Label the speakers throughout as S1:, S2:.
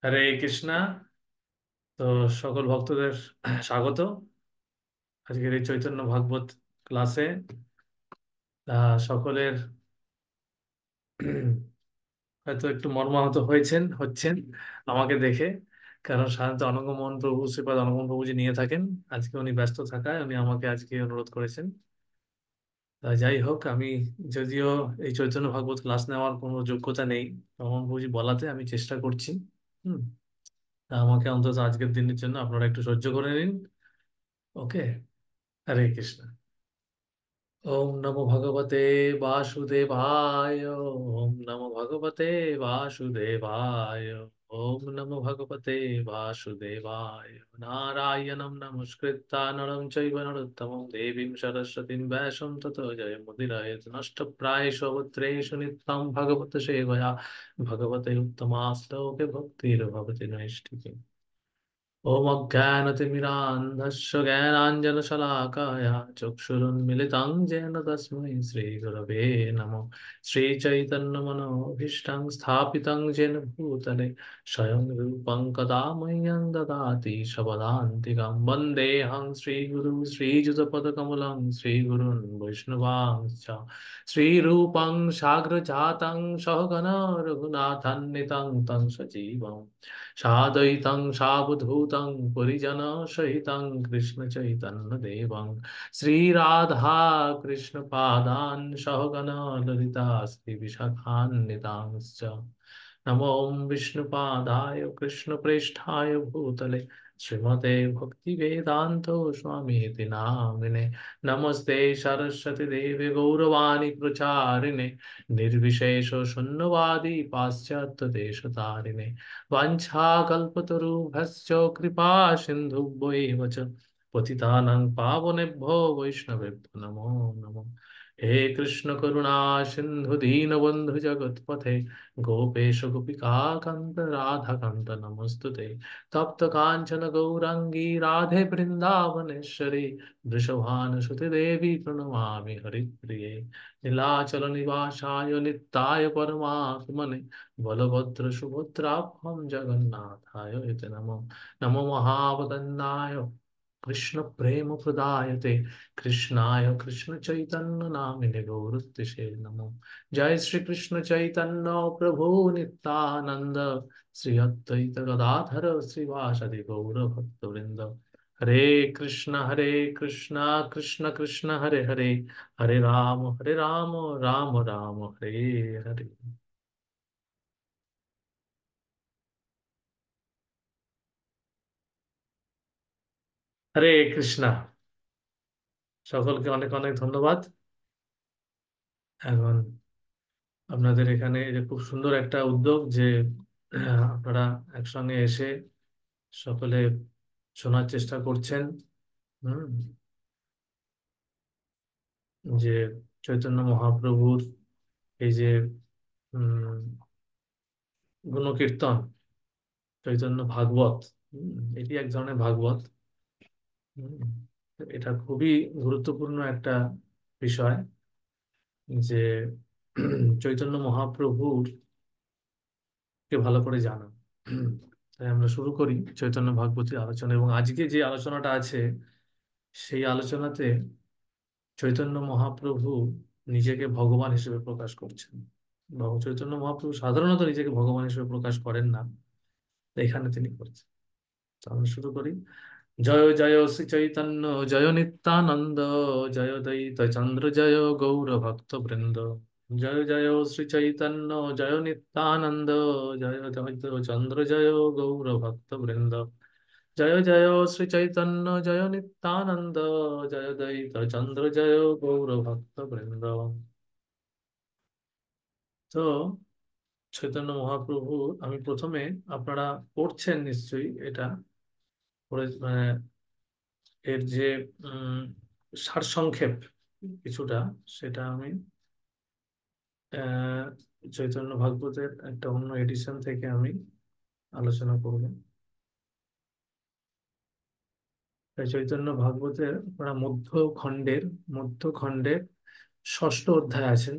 S1: হরে কৃষ্ণা। তো সকল ভক্তদের স্বাগত আজকের এই চৈতন্য ভাগবত ক্লাসে। সকলের হয়তো একটু মর্মাহত হচ্ছেন আমাকে দেখে, কারণ সাধারণত অনঙ্গমোহন প্রভু, শ্রীপাদ অনঙ্গমোহন প্রভুজি নিয়ে থাকেন। আজকে উনি ব্যস্ত থাকায় উনি আমাকে আজকে অনুরোধ করেছেন। যাই হোক, আমি যদিও এই চৈতন্য ভাগবত ক্লাস নেওয়ার কোনো যোগ্যতা নেই, অনঙ্গমোহন প্রভুজি বলাতে আমি চেষ্টা করছি। হুম। তা আমাকে অন্তত আজকের দিনের জন্য আপনারা একটু সহ্য করে নিন। ওকে। হরে কৃষ্ণ। ওম নমো ভগবতে বাসুদেবায়। ওম নমো ভগবতে বাসুদেবায়। ওম নমো ভগবতে বাসুদেবায়। নারায়ণং নমস্কৃত্য নরং চৈব নরোত্তমং দেবীং সরস্বতীং ব্যাসং ততো জয়মুদীরয়েৎ নষ্টপ্রায়েষু ভদ্রেষু নিত্যং ভগবত সেবয়া ভগবতে উত্তমাশ্লোকে ভক্তির্ভবতি নৈষ্ঠিকী। ॐ अज्ञानतिमिरान्धस्य ज्ञानाञ्जनशलाकाय चक्षुरुन्मिलितं येन तस्मै श्रीगुरवे नमः। श्रीचैतन्यमनोभीष्टं स्थापितं येन भूतले स्वयं रूपं कदा मह्यं ददाति स्वपदान्तिकं। वन्देऽहं श्रीगुरुं श्रीयुतपदकमलं श्रीगुरून् वैष्णवांश्च श्रीरूपं साग्रजातं सहगण रघुनाथान्वितं तं सजीवम् साद्वैतं सावधूतं परिजनसहितं कृष्णचैतन्यदेवं श्रीराधा कृष्णपादान् सहगण ललिता श्रीविशाखान्वितांश्च। नमो विष्णुपादाय कृष्णप्रेष्ठाय भूतले श्रीमते भक्तिवेदान्तो स्वामीति नामिने। नमस्ते सरस्वती देवे गौरवाणी प्रचारिणे निर्विशेष शून्यवादी पाश्चात्य देशतारिणे। वाञ्छाकल्पतरुभ्यश्च कृपा सिन्धुभ्यैव च पतितानां पावनेभ्यो वैष्णवेभ्यो नमो नमः। हे कृष्ण करुणा सिन्धु दीनबन्धु जगत्पथे गोपेश गोपिका कान्त राधाकान्त नमोस्तुते। तप्त काञ्चन गौराङ्गी राधे वृन्दावनेश्वरी वृषभानुसुते देवी प्रणमामि हरिप्रिये। नीलाचल निवासाय नित्याय परमात्मने बलभद्र सुभद्राभ्यां जगन्नाथाय इति नमो। नमो महावदन्नाय कृष्ण प्रेम प्रदायते कृष्णाय कृष्ण चैतन्य नामिने गौरतिसे नमो। जय श्री कृष्ण चैतन्य प्रभु नित्यानंद श्री अद्वैत गदाधर श्रीवासदि गौर भक्तवृंद। हरे कृष्णा कृष्ण कृष्ण हरे हरे, हरे राम राम राम हरे हरे। হরে কৃষ্ণা। সকলকে অনেক অনেক ধন্যবাদ। এখন আপনাদের এখানে যে খুব সুন্দর একটা উদ্যোগ যে আপনারা একসঙ্গে এসে সকলে শোনার চেষ্টা করছেন। হুম। যে চৈতন্য মহাপ্রভুর এই যে উম, গুণকীর্তন, চৈতন্য ভাগবত, এটি এক ধরনের ভাগবত। হুম। এটা খুবই গুরুত্বপূর্ণ একটা বিষয় যে চৈতন্য মহাপ্রভুর কে ভালো করে জানা। তাই আমরা শুরু করি চৈতন্য ভাগবতের আলোচনা, এবং আজকে যে আলোচনাটা আছে সেই আলোচনাতে চৈতন্য মহাপ্রভু নিজেকে ভগবান হিসেবে প্রকাশ করছেন। চৈতন্য মহাপ্রভু সাধারণত নিজেকে ভগবান হিসেবে প্রকাশ করেন না, এখানে তিনি করছেন। তো আমরা শুরু করি। জয় জয় শ্রী চৈতন্য জয় নিত্যানন্দ, জয় দ্বৈত চন্দ্র জয় গৌর ভক্ত বৃন্দ। জয় জয় শ্রী চৈতন্য জয় নিত্যানন্দ, জয় দ্বৈত চন্দ্র জয় গৌর ভক্ত বৃন্দ। জয় জয় শ্রী চৈতন্য জয় নিত্যানন্দ, জয় দ্বৈত চন্দ্র জয় গৌর ভক্ত বৃন্দ। তো চৈতন্য মহাপ্রভু, আমি প্রথমে, আপনারা পড়ছেন নিশ্চয়ই এটা পড়ে, এর যে উম সারসংক্ষেপ কিছুটা, সেটা আমি আহ, চৈতন্য ভাগবতের একটা অন্য এডিশন থেকে আমি আলোচনা করব। তাই চৈতন্য ভাগবতের আপনারা মধ্য খণ্ডের ষষ্ঠ অধ্যায় আছেন।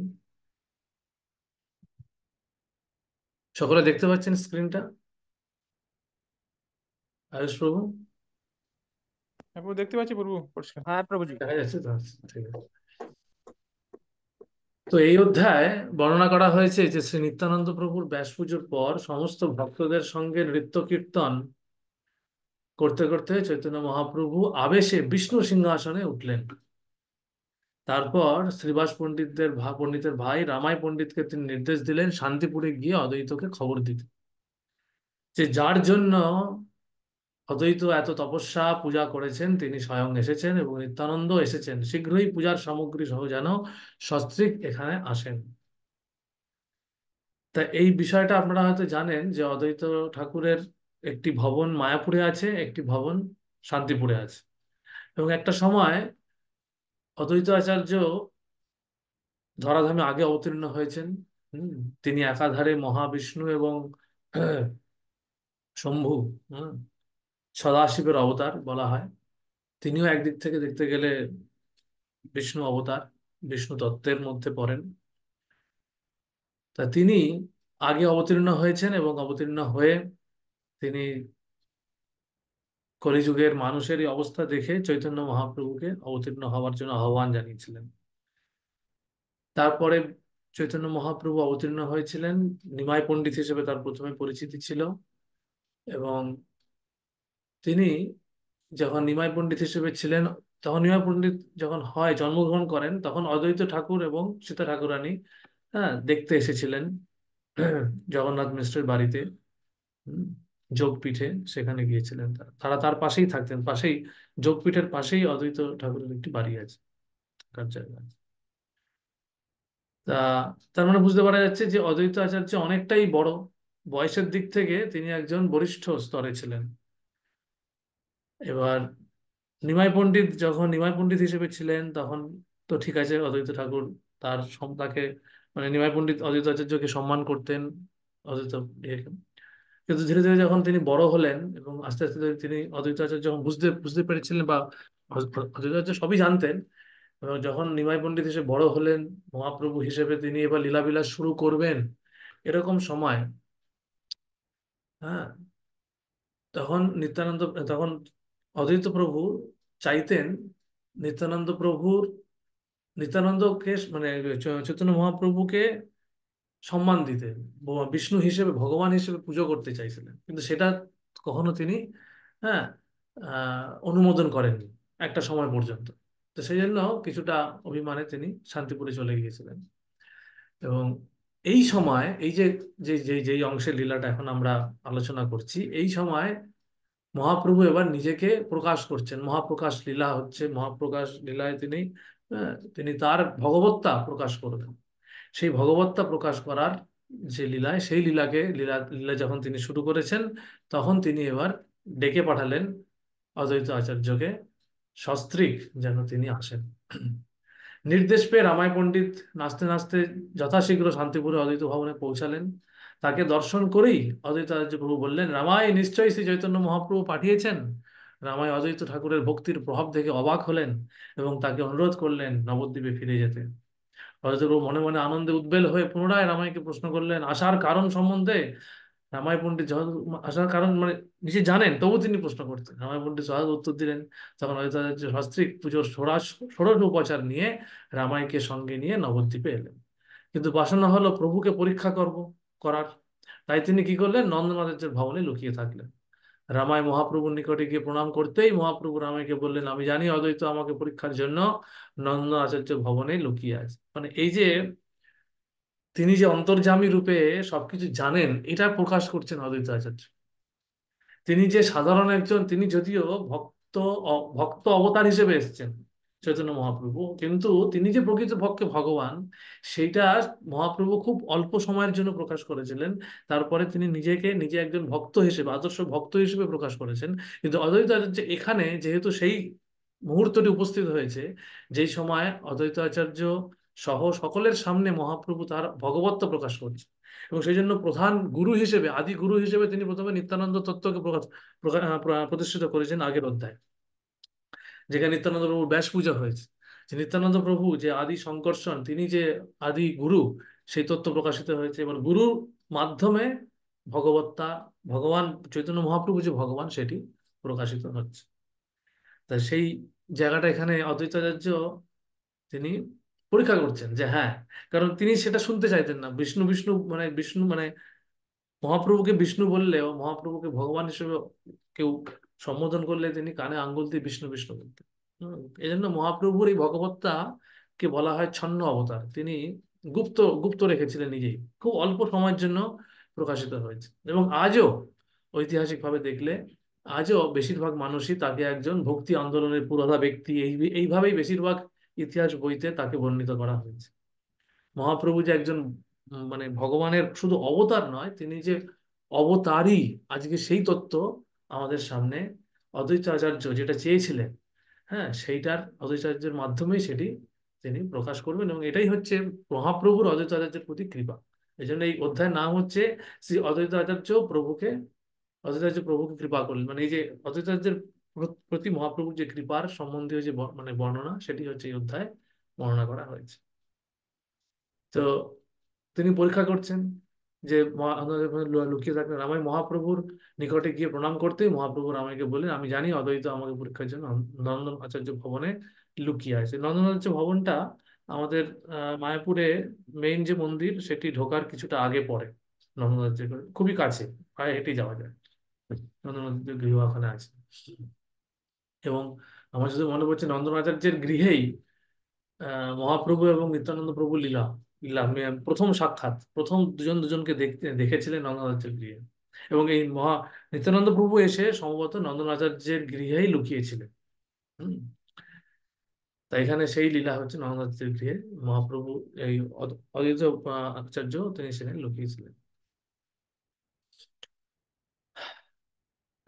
S1: সকলে দেখতে পাচ্ছেন স্ক্রিনটা? আয়ুষ প্রভু,
S2: হ্যাঁ প্রভু, দেখতে পাচ্ছি প্রভু পরিষ্কার।
S3: হ্যাঁ প্রভুজি।
S1: দেখা যাচ্ছে তো? আচ্ছা, ঠিক আছে। তো এই অধ্যায় বর্ণনা করা হয়েছে যে শ্রী নিত্যানন্দ প্রভুর ব্যাস পুজোর পর সমস্ত ভক্তদের সঙ্গে নৃত্য কীর্তন করতে করতে চৈতন্য মহাপ্রভু আবেশে বিষ্ণু সিংহাসনে উঠলেন। তারপর শ্রীবাস পণ্ডিতের ভাই রামাই পণ্ডিতকে তিনি নির্দেশ দিলেন শান্তিপুরে গিয়ে অদ্বৈতকে খবর দিতে, যে যার জন্য অদ্বৈত এত তপস্যা পূজা করেছেন তিনি স্বয়ং এসেছেন এবং নিত্যানন্দ এসেছেন, শীঘ্রই পূজার সামগ্রী সহ যেন সস্ত্রীক এখানে আসেন। তা এই বিষয়টা আপনারা হয়তো জানেন যে অদ্বৈত ঠাকুরের একটি ভবন মায়াপুরে আছে, একটি ভবন শান্তিপুরে আছে। এবং একটা সময় অদ্বৈত আচার্য ধরাধামে আগে অবতীর্ণ হয়েছেন। হুম, তিনি একাধারে মহাবিষ্ণু এবং শম্ভু, হুম, সদাশিবের অবতার বলা হয়। তিনিও একদিক থেকে দেখতে গেলে বিষ্ণু অবতার, বিষ্ণু তত্ত্বের মধ্যে পড়েন। তা তিনি আগে অবতীর্ণ হয়েছেন এবং অবতীর্ণ হয়ে তিনি কলিযুগের মানুষের এই অবস্থা দেখে চৈতন্য মহাপ্রভুকে অবতীর্ণ হওয়ার জন্য আহ্বান জানিয়েছিলেন। তারপরে চৈতন্য মহাপ্রভু অবতীর্ণ হয়েছিলেন, নিমাই পণ্ডিত হিসেবে তার প্রথমে পরিচিতি ছিল। এবং তিনি যখন নিমাই পণ্ডিত হিসেবে ছিলেন, তখন নিমাই পণ্ডিত যখন হয় জন্মগ্রহণ করেন, তখন অদ্বৈত ঠাকুর এবং সীতা ঠাকুরানী, হ্যাঁ, দেখতে এসেছিলেন জগন্নাথ মিশ্রের বাড়িতে, হুম, যোগপীঠে। সেখানে গিয়েছিলেন তারা, তারা তার পাশেই থাকতেন, পাশেই যোগপীঠের পাশেই অদ্বৈত ঠাকুরের একটি বাড়ি আছে, থাকার জায়গা আছে। তা তার মানে বুঝতে পারা যাচ্ছে যে অদ্বৈত আচার্য অনেকটাই বড়, বয়সের দিক থেকে তিনি একজন বরিষ্ঠ স্তরে ছিলেন। এবার নিমাই পণ্ডিত হিসেবে ছিলেন তখন তো ঠিক আছে, অদ্বৈত ঠাকুর তাকে মানে নিমাই পণ্ডিত অদ্বৈত আচার্যকে সম্মান করতেন, অদ্বৈত ইয়েকে। কিন্তু ধীরে ধীরে যখন তিনি বড় হলেন এবং আস্তে আস্তে তিনি অদ্বৈত আচার্য যখন বুঝতে বুঝতে পেরেছিলেন, বা অদ্বৈত আচার্য সবই জানতেন, এবং যখন নিমাই পণ্ডিত হিসেবে বড় হলেন, মহাপ্রভু হিসেবে তিনি এবার লীলাবিলাস শুরু করবেন, এরকম সময়, হ্যাঁ, তখন তখন অদ্বৈত প্রভু চাইতেন নিত্যানন্দ প্রভুর নিত্যানন্দকে মানে চৈতন্য মহাপ্রভুকে সম্মান দিতে, বিষ্ণু হিসেবে ভগবান হিসেবে পুজো করতে চাইছিলেন, কিন্তু সেটা কখনো তিনি, হ্যাঁ, অনুমোদন করেননি একটা সময় পর্যন্ত। তো সেই জন্য কিছুটা অভিমানে তিনি শান্তিপুরে চলে গিয়েছিলেন। এবং এই সময় এই যে যে যে যেই অংশের লীলাটা এখন আমরা আলোচনা করছি, এই সময় মহাপ্রভু এবার নিজেকে প্রকাশ করছেন, মহাপ্রকাশ লীলা হচ্ছে, মহাপ্রকাশ লীলায় তিনি তার ভগবত্তা প্রকাশ করবেন। সেই ভগবত্তা প্রকাশ করার যে লীলায়, সেই লীলা লীলা যখন তিনি শুরু করেছেন, তখন তিনি এবার ডেকে পাঠালেন অদ্বৈত আচার্যকে সস্ত্রীক যেন তিনি আসেন। নির্দেশ পেয়ে রামাই পণ্ডিত নাচতে নাচতে যথাশীঘ্র শান্তিপুরে অদ্বৈত ভবনে পৌঁছালেন। তাকে দর্শন করেই অদ্বৈত আচার্য প্রভু বললেন, রামাই নিশ্চয়ই শ্রী চৈতন্য মহাপ্রভু পাঠিয়েছেন। রামাই অদ্বৈত ঠাকুরের ভক্তির প্রভাব দেখে অবাক হলেন এবং তাকে অনুরোধ করলেন নবদ্বীপে ফিরে যেতে। অদ্বৈত প্রভু মনে মনে আনন্দে উদ্বেল হয়ে পুনরায় রামাইকে প্রশ্ন করলেন আসার কারণ সম্বন্ধে। রামাই পণ্ডিত আসার কারণ মানে নিজে জানেন, তবু তিনি প্রশ্ন করতেন। রামাই পণ্ডিত সহজ উত্তর দিলেন। তখন অদ্বৈত আচার্য সস্ত্রীক পুজোর ষোড়শ উপচার নিয়ে রামাইকে সঙ্গে নিয়ে নবদ্বীপে এলেন। কিন্তু বাসনা হলো প্রভুকে পরীক্ষা করার। তাই তিনি কি করলেন, নন্দনাচার্যের ভবনে লুকিয়ে থাকলেন। রামাই মহাপ্রভুর নিকটে গিয়ে প্রণাম করতেই মহাপ্রভু রামাইকে বললেন, আমি জানি অদ্বৈত আমাকে পরীক্ষার জন্য নন্দ আচার্য ভবনে লুকিয়ে আছে। মানে এই যে তিনি যে অন্তর্যামী রূপে সবকিছু জানেন, এটা প্রকাশ করছেন অদ্বৈত আচার্য। তিনি যে সাধারণ একজন, তিনি যদিও ভক্ত অবতার হিসেবে এসেছেন চৈতন্য মহাপ্রভু, কিন্তু তিনি যে প্রকৃত পক্ষে ভগবান, সেইটা মহাপ্রভু খুব অল্প সময়ের জন্য প্রকাশ করেছিলেন। তারপরে তিনি নিজে একজন ভক্ত হিসেবে, আদর্শ ভক্ত হিসেবে প্রকাশ করেছেন। কিন্তু অদ্বৈত আচার্য এখানে যেহেতু সেই মুহূর্তটি উপস্থিত হয়েছে, যেই সময় অদ্বৈত আচার্য সহ সকলের সামনে মহাপ্রভু তার ভগবত্ব প্রকাশ করছে, এবং সেই জন্য প্রধান গুরু হিসেবে, আদি গুরু হিসেবে তিনি প্রথমে নিত্যানন্দ তত্ত্বকে প্রতিষ্ঠিত করেছেন আগের অধ্যায়, যেখানে নিত্যানন্দ প্রভুর ব্যাস পূজা হয়েছে। যে নিত্যানন্দ প্রভু যে আদি শঙ্কর্ষণ, তিনি যে আদি গুরু, সেই তত্ত্ব প্রকাশিত হয়েছে। এবার গুরুর মাধ্যমে ভগবত্তা, ভগবান চৈতন্য মহাপ্রভু যে ভগবান, সেটি প্রকাশিত হচ্ছে। তা সেই জায়গাটা এখানে অদ্বৈতাচার্য তিনি পরীক্ষা করছেন যে হ্যাঁ, কারণ তিনি সেটা শুনতে চাইতেন না। বিষ্ণু বিষ্ণু মানে বিষ্ণু মানে মহাপ্রভুকে বিষ্ণু বললেও, মহাপ্রভুকে ভগবান হিসেবে কেউ সম্বোধন করলে তিনি কানে আঙ্গুল দিয়ে বিষ্ণু বিষ্ণু বলতেন। এই জন্য মহাপ্রভুর এই ভগবত্তা কে বলা হয় ছন্ন অবতার। তিনি গুপ্ত গুপ্ত রেখেছিলেন নিজেই, খুব অল্প সময়ের জন্য প্রকাশিত হয়েছে। এবং আজও ঐতিহাসিকভাবে দেখলে আজও বেশিরভাগ মানুষই তাকে একজন ভক্তি আন্দোলনের পুরোধা ব্যক্তি এইভাবেই বেশিরভাগ ইতিহাস বইতে তাকে বর্ণিত করা হয়েছে। মহাপ্রভু যে একজন মানে ভগবানের শুধু অবতার নয়, তিনি যে অবতারই, আজকে সেই তত্ত্ব আমাদের সামনে অদ্বৈত আচার্য যেটা চেয়েছিলেন, হ্যাঁ সেইটার অদ্বৈতাচার্যের মাধ্যমেই সেটি তিনি প্রকাশ করবেন। এবং এটাই হচ্ছে মহাপ্রভুর অদ্বৈত আচার্যের প্রতি কৃপা। এই জন্য এই অধ্যায়ের নাম হচ্ছে শ্রী অদ্বৈত আচার্য প্রভুকে, অদ্বৈতাচার্য প্রভুকে কৃপা করলেন। মানে এই যে অদ্বৈতাচার্যের প্রতি মহাপ্রভুর যে কৃপার সম্বন্ধীয় যে মানে বর্ণনা, সেটি হচ্ছে এই অধ্যায়ে বর্ণনা করা হয়েছে। তো তিনি পরীক্ষা করছেন যে লুকিয়ে থাকলেন রামাই মহাপ্রভুর নিকটে গিয়ে প্রণাম করতেই মহাপ্রভু রামাইকে বললেন, আমি জানি অদ্বৈত আমাকে পরীক্ষার জন্য নন্দন আচার্য ভবনে লুকিয়ে আছে। নন্দন আচার্য ভবনটা আমাদের মায়াপুরে মেইন যে মন্দির সেটি ঢোকার কিছুটা আগে পড়ে। নন্দন আচার্য খুবই কাছে, প্রায় হেঁটে যাওয়া যায়। নন্দন আচার্য গৃহ ওখানে আছে। এবং আমার শুধু মনে পড়ছে নন্দন আচার্যের গৃহেই মহাপ্রভু এবং নিত্যানন্দ প্রভু লীলা লীলা প্রথম সাক্ষাৎ, প্রথম দুজন দুজনকে দেখতে দেখেছিলেন নন্দনাচার্যের গৃহে। এবং এই নিত্যানন্দ প্রভু এসে সম্ভবত নন্দনাচার্যের গৃহেই লুকিয়েছিলেন। হম। তাই এখানে সেই লীলা হচ্ছে নন্দনাচার্যের গৃহে মহাপ্রভু এই অদ্বৈত আচার্য তিনি সেখানে লুকিয়েছিলেন।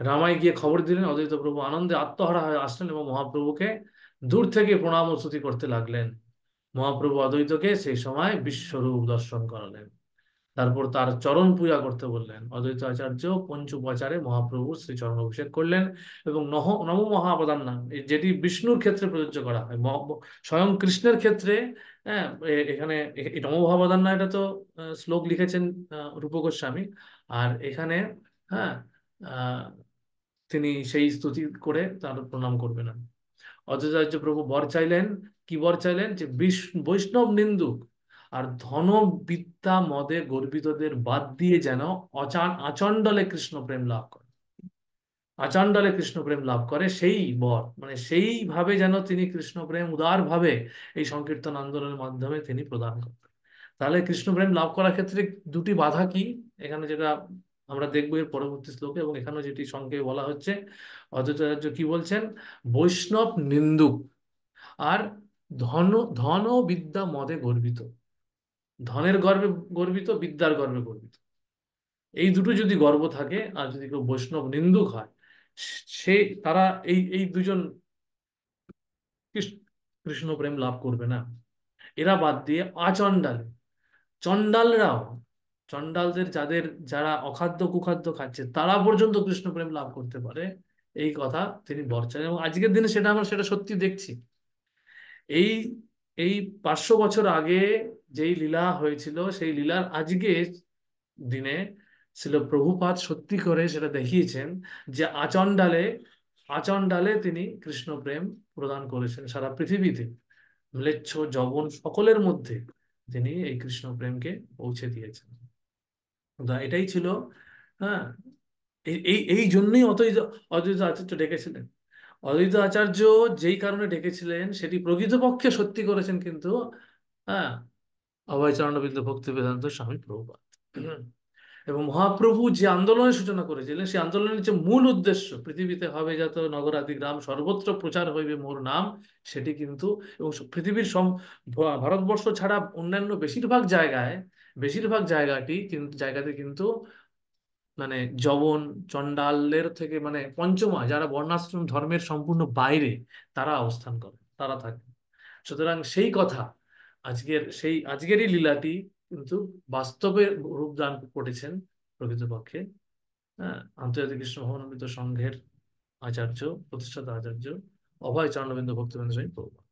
S1: রামাই গিয়ে খবর দিলেন, অদ্বৈত প্রভু আনন্দে আত্মহারা হয়ে আসলেন এবং মহাপ্রভুকে দূর থেকে প্রণাম ও স্তুতি করতে লাগলেন। মহাপ্রভু অদ্বৈতকে সেই সময় বিশ্বরূপ দর্শন করালেন। তারপর তার চরণ পূজা করতে বললেন। অদ্বৈত আচার্য পঞ্চুপাচারে মহাপ্রভুর শ্রী চরণ অভিষেক করলেন এবং নম মহাপদান নাম, যেটি বিষ্ণুর ক্ষেত্রে প্রযোজ্য করা হয়, স্বয়ং কৃষ্ণের ক্ষেত্রে। হ্যাঁ, এখানে এই নম মহাপদান না, এটা তো শ্লোক লিখেছেন রূপ গোস্বামী। আর এখানে হ্যাঁ, আহ, তিনি সেই স্তুতি করে তার প্রণাম করবেন। অদ্বৈতাচার্য প্রভু বর চাইলেন। কি বর চাইলেন? যে বৈষ্ণব নিন্দুক আর ধন বিদ্যা মদে গর্বিতদের বাদ দিয়ে যেন আচণ্ডালে কৃষ্ণ প্রেম লাভ করে। আচণ্ডালে কৃষ্ণ প্রেম লাভ করে সেই বর, মানে সেইভাবে যেন তিনি কৃষ্ণ প্রেম উদার ভাবে এই সংকীর্তন আন্দোলনের মাধ্যমে তিনি প্রদান করেন। তাহলে কৃষ্ণ প্রেম লাভ করার ক্ষেত্রে দুটি বাধা কি, এখানে যেটা আমরা দেখবো এর পরবর্তী শ্লোকে, এবং এখানে যেটি সংক্ষেপে বলা হচ্ছে, অদ্বৈতাচার্য কি বলছেন? বৈষ্ণব নিন্দুক আর ধন ধন ও বিদ্যা মদে গর্বিত। ধনের গর্বে গর্বিত, বিদ্যার গর্বে গর্বিত। এই দুটো যদি গর্ব থাকে আর যদি কেউ বৈষ্ণব নিন্দুক হয়, সে তারা এই এই দুজন কৃষ্ণ কৃষ্ণ প্রেম লাভ করবে না। এরা বাদ দিয়ে আচণ্ডালে, চণ্ডালরাও, চণ্ডালদের যারা অখাদ্য কুখাদ্য খাচ্ছে তারা পর্যন্ত কৃষ্ণ প্রেম লাভ করতে পারে, এই কথা তিনি বলছেন। এবং আজকের দিনে সেটা আমরা সেটা সত্যি দেখছি। এই এই 500 বছর আগে যেই লীলা হয়েছিল, সেই লীলার আজকে দিনে ছিল প্রভুপাদ সত্যি করে সেটা দেখিয়েছেন যে আচণ্ডালে, আচণ্ডালে তিনি কৃষ্ণ প্রেম প্রদান করেছেন সারা পৃথিবীতে। ম্লেচ্ছ যবন সকলের মধ্যে তিনি এই কৃষ্ণ প্রেমকে পৌঁছে দিয়েছেন। এটাই ছিল। হ্যাঁ, এই এই এই জন্যই অদ্বৈত অদ্বৈত আচার্য ডেকেছিলেন। অদ্বৈত আচার্য যেই কারণে ডেকেছিলেন সেটি প্রকৃতপক্ষে সত্যি করেছেন কিন্তু, হ্যাঁ, অভয়চরণবৃন্দ ভক্তি বেদান্ত স্বামী প্রভুপাদ। এবং মহাপ্রভু যে আন্দোলনের সূচনা করেছিলেন, সেই আন্দোলনের যে মূল উদ্দেশ্য, পৃথিবীতে হবে যত নগরাদি গ্রাম সর্বত্র প্রচার হইবে মোর নাম, সেটি কিন্তু, এবং পৃথিবীর ভারতবর্ষ ছাড়া অন্যান্য বেশিরভাগ জায়গায়, বেশিরভাগ জায়গাতে কিন্তু মানে যবন চণ্ডালের থেকে, মানে পঞ্চমা যারা বর্ণাশ্রম ধর্মের সম্পূর্ণ বাইরে, তারা অবস্থান করে, তারা থাকে। সুতরাং সেই কথা আজকেরই লীলাটি কিন্তু বাস্তবে রূপদান করেছেন প্রকৃতপক্ষে, হ্যাঁ, আন্তর্জাতিক কৃষ্ণ ভবনামৃত সংঘের আচার্য, প্রতিষ্ঠাতা আচার্য অভয় চরণবিন্দু ভক্তিবেন্দ্র স্বামী প্রভুপাদ।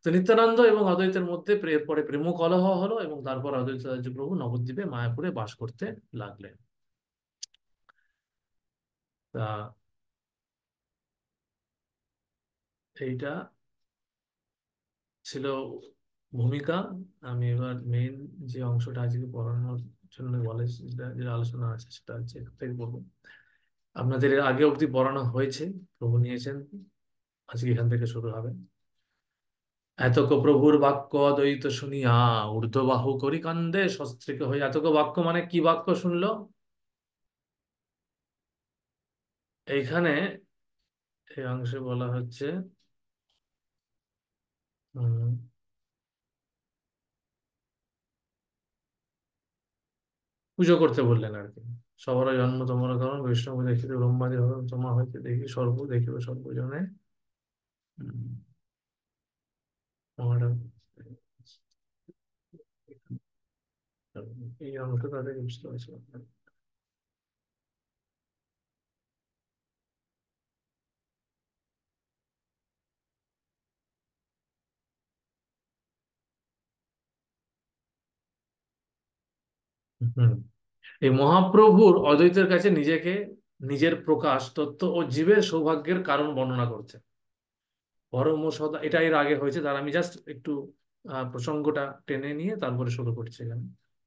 S1: তো নিত্যানন্দ এবং অদ্বৈতের মধ্যে পরে প্রেম কলহ হলো এবং তারপর অদ্বৈত আচার্য প্রভু নবদ্বীপে মায়াপুরে বাস করতে লাগলেন। তা এইটা ছিল ভূমিকা। আমি এবার মেইন যে অংশটা আজকে পড়ানোর জন্য বলে, যেটা যেটা আলোচনা আছে সেটা হচ্ছে একটু থেকে বলবো। আপনাদের এর আগে অবধি পড়ানো হয়েছে, প্রভু নিয়েছেন, আজকে এখান থেকে শুরু হবে। এতক প্রভুর বাক্য অদ্বৈত শুনিয়া ঊর্ধ্ববাহু করি কান্দে সস্ত্রীক হই। এতক বাক্য মানে কি বাক্য শুনলো এইখানে? এই অংশে বলা হচ্ছে উম, পুজো করতে বললেন আর কি। সবার জন্ম তোমার কারণ বৈষ্ণব দেখিতে ব্রহ্মাদি হরণ তোমা হইতে দেখি সর্ব দেখিবে সর্বজনে। উম, আমার এই অংশ তাদের বুঝতে পারছি না। হুম। এই মহাপ্রভুর অদ্বৈতের কাছে নিজেকে, নিজের প্রকাশ তত্ত্ব ও জীবের সৌভাগ্যের কারণ বর্ণনা করছে। পরম সদা, এটা এর আগে হয়েছে, তার আমি জাস্ট একটু প্রসঙ্গটা টেনে নিয়ে তারপরে শুরু করছি এখানে।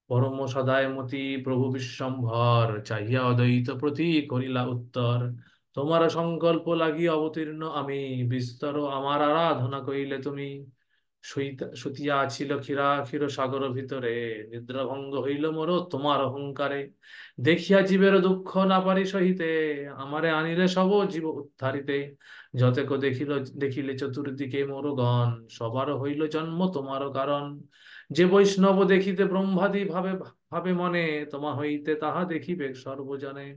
S1: পরম সদায় মতি প্রভু বিশ্বম্ভর চাহিয়া অদ্বৈত প্রতি করিলা উত্তর। তোমার সংকল্প লাগি অবতীর্ণ আমি, বিস্তর আমার আরাধনা কইলে তুমি। সতিয়া ছিল ক্ষীরা ক্ষীর সাগর ভিতরে, নিদ্রাভঙ্গ হইল মোর তোমার অহংকারে। দেখিয়া জীবের দুঃখ না পারি সহিতে, আমারে আনিলে সব জীব উদ্ধারিতে। যতেক দেখিলে চতুর্দিকে মোর গণ, সবার হইল জন্ম তোমার কারণ। যে বৈষ্ণব দেখিতে ব্রহ্মাদি ভাবে ভাবে মনে, তোমা হইতে তাহা দেখিবে সর্বজনে।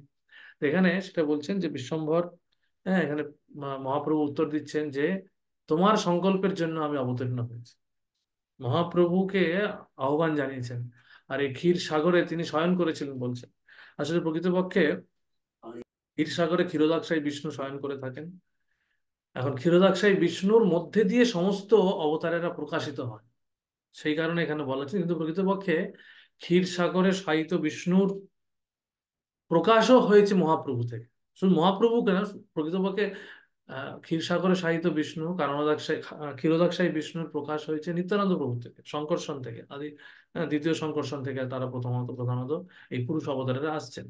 S1: এখানে সেটা বলছেন যে বিশ্বম্ভর, হ্যাঁ, এখানে মহাপ্রভু উত্তর দিচ্ছেন যে তোমার সংকল্পের জন্য আমি অবতীর্ণ হয়েছি। মহাপ্রভুকে আহ্বান জানিয়েছেন। আর এই ক্ষীর সাগরে তিনি শয়ন করেছিলেন বলছেন। আসলে প্রকৃতপক্ষে ক্ষীর সাগরে ক্ষীরোদাক্ষায় বিষ্ণু শয়ন করে থাকেন। এখন ক্ষীরোদাক্ষায় বিষ্ণুর মধ্যে দিয়ে সমস্ত অবতারেরা প্রকাশিত হয়, সেই কারণে এখানে বলা হচ্ছে। কিন্তু প্রকৃতপক্ষে ক্ষীর সাগরে শায়িত বিষ্ণুর প্রকাশও হয়েছে মহাপ্রভু থেকে। শুধু মহাপ্রভু কেন, প্রকৃতপক্ষে ক্ষীরসাগরে শায়িত বিষ্ণু, কারণদাক্ষায় ক্ষীরোদাক্ষায় বিষ্ণুর প্রকাশ হয়েছে নিত্যানন্দ প্রভু থেকে, শঙ্কর্ষণ থেকে আদি। দ্বিতীয় শঙ্কর্ষণ থেকে তারা প্রধানত এই পুরুষ অবতারেরা আসছেন।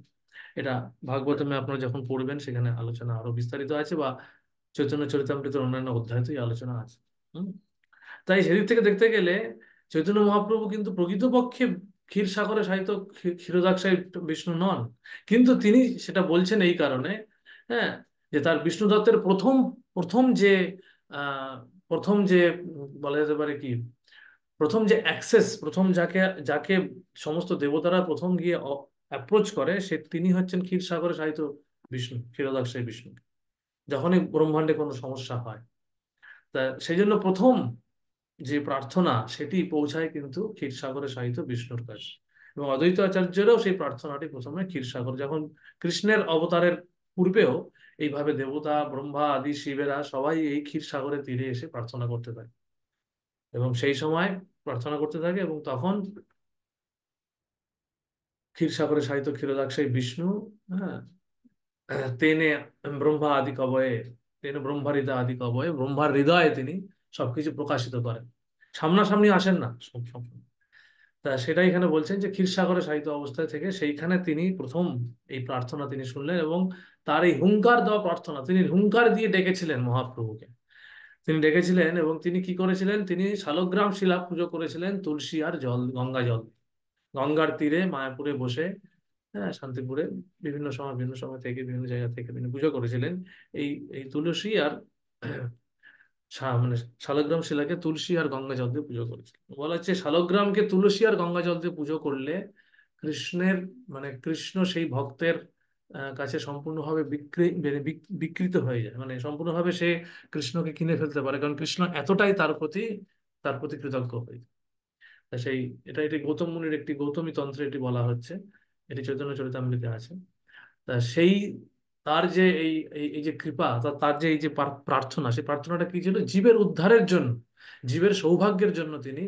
S1: এটা ভাগবতমে আপনারা যখন পড়বেন সেখানে আলোচনা আরো বিস্তারিত আছে, বা চৈতন্য চরিতামৃতের অন্যান্য অধ্যায়তেই আলোচনা আছে। হুম। তাই সেদিক থেকে দেখতে গেলে চৈতন্য মহাপ্রভু কিন্তু প্রকৃতপক্ষে ক্ষীরসাগরে শায়িত ক্ষীরোদাক্ষায় বিষ্ণু নন। কিন্তু তিনি সেটা বলছেন এই কারণে, হ্যাঁ, যে তার বিষ্ণু দত্তের প্রথম প্রথম যে আহ প্রথম যে বলা যেতে পারে কি, প্রথম যে অ্যাক্সেস, প্রথম যাকে যাকে সমস্ত দেবতারা প্রথম গিয়ে অ্যাপ্রোচ করে, সে তিনি হচ্ছেন ক্ষীরসাগরে শায়িত বিষ্ণু, ক্ষীরোদাক্ষায় বিষ্ণু। যখনই ব্রহ্মাণ্ডে কোনো সমস্যা হয়, তা সেই জন্য প্রথম যে প্রার্থনা সেটি পৌঁছায় কিন্তু ক্ষীরসাগরে শায়িত বিষ্ণুর কাছে। এবং অদ্বৈত আচার্যেরও সেই প্রার্থনাটি প্রথমে ক্ষীরসাগর, যখন কৃষ্ণের অবতারের পূর্বেও এইভাবে দেবতা ব্রহ্মা আদি শিবেরা সবাই এই ক্ষীরসাগরের তীরে এসে প্রার্থনা করতে থাকে, এবং সেই সময় প্রার্থনা করতে থাকে, এবং তখন ক্ষীরসাগরে শায়িত ক্ষীরদাক্ষায়ী বিষ্ণু, হ্যাঁ, তেনে ব্রহ্মা আদি কবয়ে, তেনে ব্রহ্মহৃদয় আদি কবয়ে, ব্রহ্মার হৃদয়ে তিনি সবকিছু প্রকাশিত করেন। সামনাসামনি আসেন না সব সব। তা সেটাই এখানে বলছেন যে ক্ষীরসাগরে শায়িত অবস্থায় থেকে সেইখানে তিনি প্রথম এই প্রার্থনা তিনি শুনলেন, এবং তার এই হুংকার দেওয়া প্রার্থনা, তিনি হুংকার দিয়ে ডেকেছিলেন মহাপ্রভুকে। তিনি ডেকেছিলেন এবং তিনি কি করেছিলেন, তিনি শালগ্রাম শিলা পুজো করেছিলেন তুলসী আর জল, গঙ্গা জল, গঙ্গার তীরে মায়াপুরে বসে, হ্যাঁ, শান্তিপুরে বিভিন্ন সময় থেকে বিভিন্ন জায়গা থেকে তিনি পুজো করেছিলেন। এই এই তুলসী আর মানে শালগ্রাম শিলাকে তুলসী আর গঙ্গা জল দিয়ে পুজো করেছিল। বলা হচ্ছে শালগ্রামকে তুলসী আর গঙ্গা জল দিয়ে পুজো করলে কৃষ্ণের, মানে কৃষ্ণ সেই ভক্তের কাছে সম্পূর্ণভাবে মানে বিকৃত হয়ে যায়, মানে সম্পূর্ণভাবে সে কৃষ্ণকে কিনে ফেলতে পারে, কারণ কৃষ্ণ এতটাই তার প্রতি কৃতজ্ঞ হয়ে যায়। তা সেই, এটি গৌতম মুনির একটি, গৌতমী তন্ত্রে এটি বলা হচ্ছে, এটি চৈতন্য চরিতামৃতে আছে। তা সেই, তার যে এই এই এই যে কৃপা, তার যে এই যে প্রার্থনা, সেই প্রার্থনাটা কি ছিল? জীবের উদ্ধারের জন্য, জীবের সৌভাগ্যের জন্য তিনি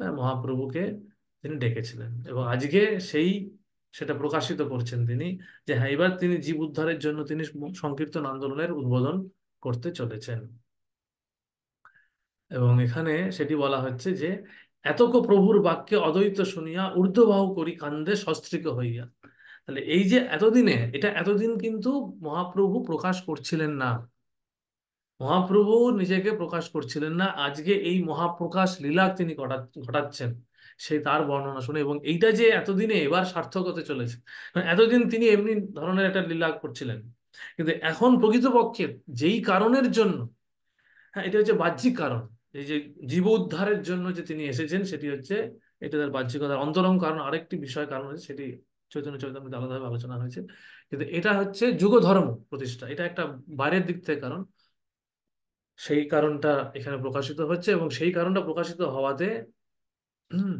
S1: মহাপ্রভুকে তিনি ডেকেছিলেন, এবং আজকে সেই সেটা প্রকাশিত করছেন তিনি, যে হ্যাঁ, এবার তিনি জীব উদ্ধারের জন্য তিনি সংকীর্তন আন্দোলনের উদ্বোধন করতে চলেছেন। এবং এখানে সেটি বলা হচ্ছে যে এতক প্রভুর বাক্যে অদ্বৈত শুনিয়া ঊর্ধ্ববাহু করি কান্দে সস্ত্রীক হইয়া। তাহলে এই যে এতদিনে, এটা এতদিন কিন্তু মহাপ্রভু প্রকাশ করছিলেন না, মহাপ্রভু নিজেকে প্রকাশ করছিলেন না, আজকে এই মহাপ্রকাশ লীলা তিনি ঘটাচ্ছেন, সেই তার বর্ণনা শুনে। এবং এইটা যে এতদিনে এবার সার্থক হতে চলেছে, মানে এতদিন তিনি এমনি ধরনের একটা লীলা করছিলেন, কিন্তু এখন প্রকৃতপক্ষে যেই কারণের জন্য, হ্যাঁ এটা হচ্ছে বাহ্যিক কারণ, এই যে জীব উদ্ধারের জন্য যে তিনি এসেছেন সেটি হচ্ছে, এটা তার বাহ্যিকতার অন্তরঙ্গ কারণ। আরেকটি বিষয় কারণ হচ্ছে সেটি চৈতন্য চৈতন্য আলাদাভাবে আলোচনা হয়েছে, কিন্তু এটা হচ্ছে যুগ ধর্ম প্রতিষ্ঠা, এটা একটা বাইরের দিক থেকে কারণ। সেই কারণটা এখানে প্রকাশিত হচ্ছে, এবং সেই কারণটা প্রকাশিত হওয়াতে হুম,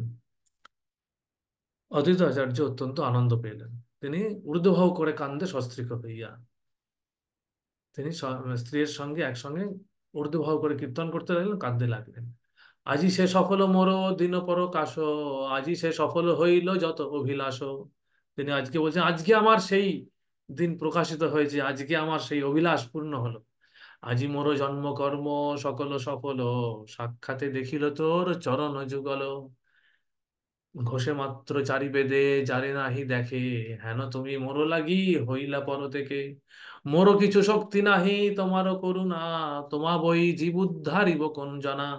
S1: অদ্বৈত আচার্য অত্যন্ত আনন্দ পেলেন। তিনি ঊর্ধ্ববাহু করে কান্দে সস্ত্রীক হইয়া, তিনি স্ত্রীর সঙ্গে একসঙ্গে ঊর্ধ্ববাহু করে কীর্তন করতে লাগলেন, কাঁদতে লাগলেন। আজি সে সফল মোর দিনপর কাশ, আজি সে সফল হইল যত অভিলাষ। তিনি আজকে বলছেন, আজকে আমার সেই দিন প্রকাশিত হয়েছে, আজকে আমার সেই অভিলাষ পূর্ণ হলো। আজি মোর জন্ম কর্ম সকল সফল, সাক্ষাতে দেখিল তোর চরণ যুগল। ঘোষে মাত্র চারি বেদে যারে নাহি দেখে, হেন তুমি মোর লাগি হইলা পর থেকে। মোর কিছু শক্তি নাহি তোমারও করুণা, তোমা বই জীব উদ্ধারিব কোন জানা।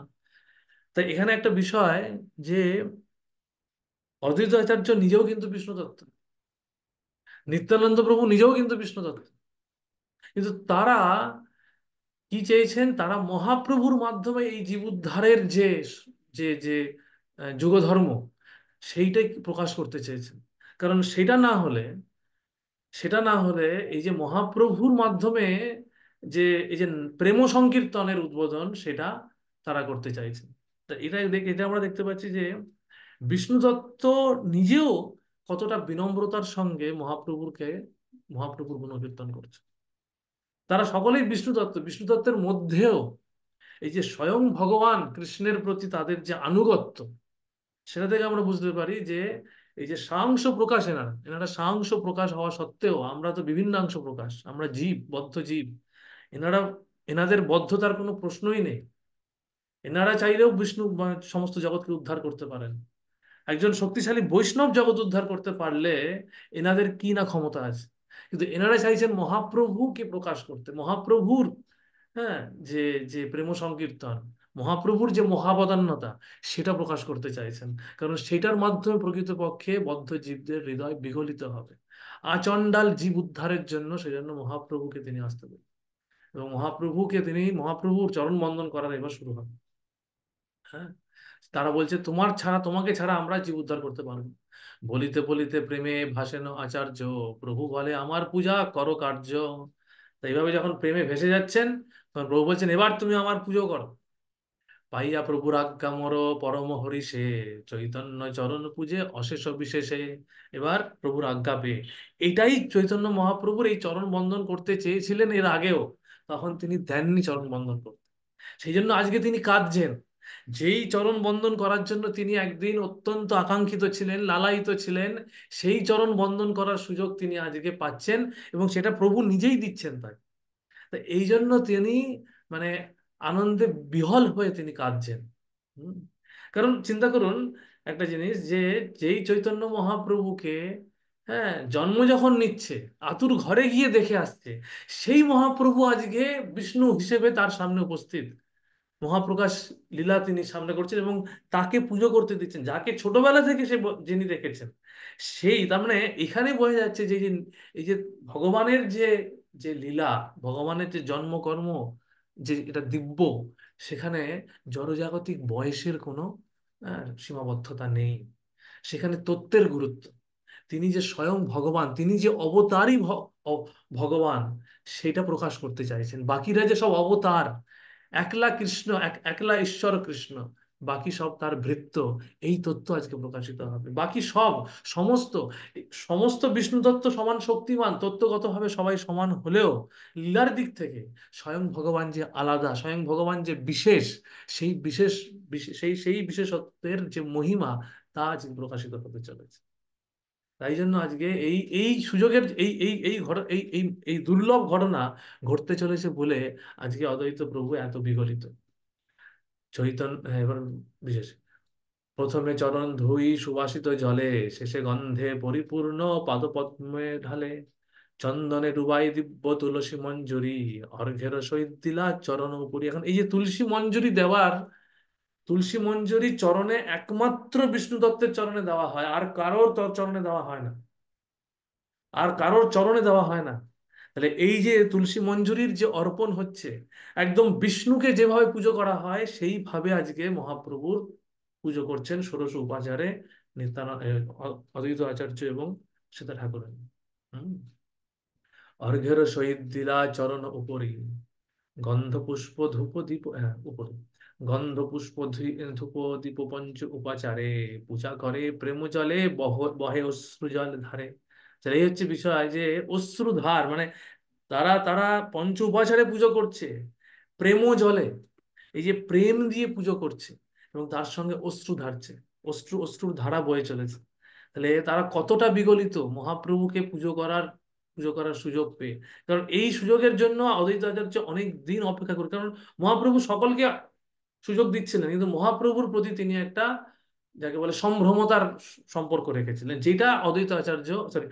S1: তাই এখানে একটা বিষয়, যে অদ্বৈত আচার্য নিজেও কিন্তু বিষ্ণু তত্ত্ব, নিত্যানন্দ প্রভু নিজেও কিন্তু বিষ্ণু তত্ত্ব, কিন্তু তারা কি চেয়েছেন, তারা মহাপ্রভুর মাধ্যমে এই জীব উদ্ধারের যে যে যে যুগধর্ম, সেইটাই প্রকাশ করতে চেয়েছেন। কারণ সেটা না হলে এই যে মহাপ্রভুর মাধ্যমে যে এই যে প্রেম সংকীর্তনের উদ্বোধন, সেটা তারা করতে চাইছেন। তা এটা আমরা দেখতে পাচ্ছি যে বিষ্ণু দত্ত নিজেও কতটা বিনম্রতার সঙ্গে মহাপ্রভুর গুণকীর্তন করছে। তারা সকলেই বিষ্ণু দত্ত, বিষ্ণু দত্তের মধ্যেও এই যে স্বয়ং ভগবান কৃষ্ণের প্রতি তাদের যে আনুগত্য, সেটা থেকে আমরা বুঝতে পারি যে এই যে সাংস প্রকাশ, এনারা এনারা সাংস প্রকাশ হওয়া সত্ত্বেও, আমরা তো বিভিন্নাংশ প্রকাশ, আমরা জীব, বদ্ধ জীব। এনারা, এনাদের বদ্ধতার কোনো প্রশ্নই নেই। এনারা চাইলেও বিষ্ণু সমস্ত জগৎকে উদ্ধার করতে পারেন। একজন শক্তিশালী বৈষ্ণব জগৎ উদ্ধার করতে পারলে এনাদের কি না ক্ষমতা আছে, কিন্তু এনারা চাইছেন মহাপ্রভুকে প্রকাশ করতে, মহাপ্রভুর, হ্যাঁ, যে যে প্রেম সংকীর্তন, মহাপ্রভুর যে মহাবদান্যতা, সেটা প্রকাশ করতে চাইছেন। কারণ সেটার মাধ্যমে প্রকৃতপক্ষে বদ্ধ জীবদের হৃদয় বিগলিত হবে। আচণ্ডাল জীব উদ্ধারের জন্য সেজন্য মহাপ্রভুকে তিনি আসতে বলেন, এবং মহাপ্রভুর চরণ বন্দন করার এবার শুরু হবে। হ্যাঁ, তারা বলছে তোমাকে ছাড়া আমরা জীব উদ্ধার করতে পারবো না। বলিতে বলিতে প্রেমে ভাসেন আচার্য, প্রভু বলে আমার পূজা করো কার্য। তো এইভাবে যখন প্রেমে ভেসে যাচ্ছেন, তখন প্রভু বলছেন এবার তুমি আমার পুজো করো। পাইয়া প্রভুর আজ্ঞা মোর পরম হরিষে, চৈতন্য চরণ পূজে অশেষ বিশেষে। এবার প্রভুর আজ্ঞা পেয়ে, এটাই চৈতন্য মহাপ্রভুর এই চরণ বন্দন করতে চেয়েছিলেন এর আগেও, তখন তিনি দেননি চরণ বন্দন করতে। সেই জন্য আজকে তিনি কাঁদছেন। যেই চরণ বন্দন করার জন্য তিনি একদিন অত্যন্ত আকাঙ্ক্ষিত ছিলেন, লালায়িত ছিলেন, সেই চরণ বন্দন করার সুযোগ তিনি আজকে পাচ্ছেন, এবং সেটা প্রভু নিজেই দিচ্ছেন তাকে। তো এই জন্য তিনি মানে আনন্দে বিহল হয়ে তিনি কাঁদছেন। হুম। কারণ চিন্তা করুন একটা জিনিস, যে যেই চৈতন্য মহাপ্রভুকে, হ্যাঁ, জন্ম যখন নিচ্ছে, আতুর ঘরে গিয়ে দেখে আসছে, সেই মহাপ্রভু আজকে বিষ্ণু হিসেবে তার সামনে উপস্থিত, মহাপ্রকাশ লীলা তিনি সামনে করছেন, এবং তাকে পুজো করতে দিচ্ছেন, যাকে ছোটবেলা থেকে যিনি দেখেছেন। সেই তার মানে এখানে বোঝা যাচ্ছে যে এই যে ভগবানের যে যে লীলা, ভগবানের যে জন্মকর্ম, যে এটা দিব্য, সেখানে জড়জাগতিক বয়সের কোনো সীমাবদ্ধতা নেই। সেখানে তত্ত্বের গুরুত্ব, তিনি যে স্বয়ং ভগবান, তিনি যে অবতারই ভগবান, সেটা প্রকাশ করতে চাইছেন। বাকিরা যে সব অবতার, একলা কৃষ্ণ, একলা ঈশ্বর কৃষ্ণ, বাকি সব তার ভৃত্য, এই তত্ত্ব আজকে প্রকাশিত হবে। বাকি সব, সমস্ত সমস্ত বিষ্ণু তত্ত্ব সমান শক্তিমান, তত্ত্বগতভাবে সবাই সমান হলেও লীলার দিক থেকে স্বয়ং ভগবান যে আলাদা, স্বয়ং ভগবান যে বিশেষ, সেই সেই বিশেষত্বের যে মহিমা, তা আজকে প্রকাশিত হতে চলেছে। তাই জন্য আজকে এই এই সুযোগের এই এই এই ঘটনা, এই দুর্লভ ঘটনা ঘটতে চলেছে বলে আজকে অদ্বৈত প্রভু এত বিগলিত। চৈতন্য, হ্যাঁ, এবার বিশেষ, প্রথমে চরণ ধুই সুবাসিত জলে, শেষে গন্ধে পরিপূর্ণ পাদপদ্মে ঢালে, চন্দনে ডুবাই দিব্য তুলসী মঞ্জুরি, অর্ঘ্যের সহিত দিলা চরণ উপরি। এখন এই যে তুলসী মঞ্জুরি দেওয়ার, তুলসী মঞ্জুরি চরণে একমাত্র বিষ্ণু দত্তের চরণে দেওয়া হয়, আর কারোর চরণে দেওয়া হয় না, আর কারোর চরণে দেওয়া হয় না। তাহলে এই যে তুলসী মঞ্জুরির যে অর্পণ হচ্ছে, একদম বিষ্ণুকে যেভাবে পুজো করা হয় সেইভাবে আজকে মহাপ্রভুর পুজো করছেন ষোড়শ উপাচারে নিত্যানন্দ, অদ্বৈত আচার্য এবং সীতা ঠাকুরানী। হম। অর্ঘ্যের সহিত দিলা চরণ উপরি, গন্ধ পুষ্প ধূপ দীপ, হ্যাঁ উপরে, গন্ধ পুষ্প ধূপ দীপ পঞ্চ উপাচারে, পূজা করে প্রেম জলে বহে অশ্রু জল ধারে। তাহলে এই হচ্ছে বিষয় যে অশ্রু ধার, মানে তারা তারা পঞ্চ উপাচারে পুজো করছে প্রেম জলে, এই যে প্রেম দিয়ে পুজো করছে এবং তার সঙ্গে অশ্রু ধারছে, অশ্রুর ধারা বয়ে চলেছে। তাহলে তারা কতটা বিগলিত মহাপ্রভুকে পুজো করার সুযোগ পেয়ে। কারণ এই সুযোগের জন্য অদ্বৈত আচার্য অনেক দিন অপেক্ষা করে, কারণ মহাপ্রভু সকলকে সুযোগ দিচ্ছিলেন, কিন্তু মহাপ্রভুর প্রতি তিনি একটা, যাকে বলে সম্ভ্রমতার সম্পর্ক রেখেছিলেন, যেটা অদ্বৈত আচার্য, সরি,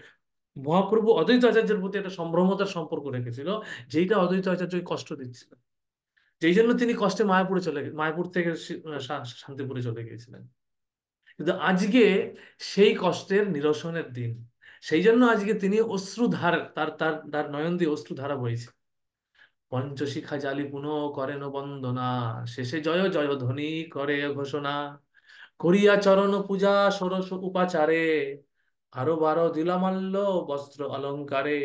S1: মহাপ্রভু অদ্বৈত আচার্যের প্রতি একটা সম্ভ্রমতার সম্পর্ক রেখেছিল, যেটা অদ্বৈত আচার্যকে কষ্ট দিচ্ছিল, যেই জন্য তিনি কষ্টে মায়াপুর থেকে শান্তিপুরে চলে গিয়েছিলেন। কিন্তু আজকে সেই কষ্টের নিরসনের দিন, সেই জন্য আজকে তিনি অশ্রুধার, তার তার তার নয়ন দিয়ে অশ্রুধারা বইছে। পঞ্চশিখা জালি পুনঃ করেন বন্দনা, শেষে জয় জয় ধ্বনি করে ঘোষণা, করিয়া চরণ পূজা ষোড়শ উপাচারে, আরো বারো দিলামাল্য বস্ত্র অলঙ্কারে,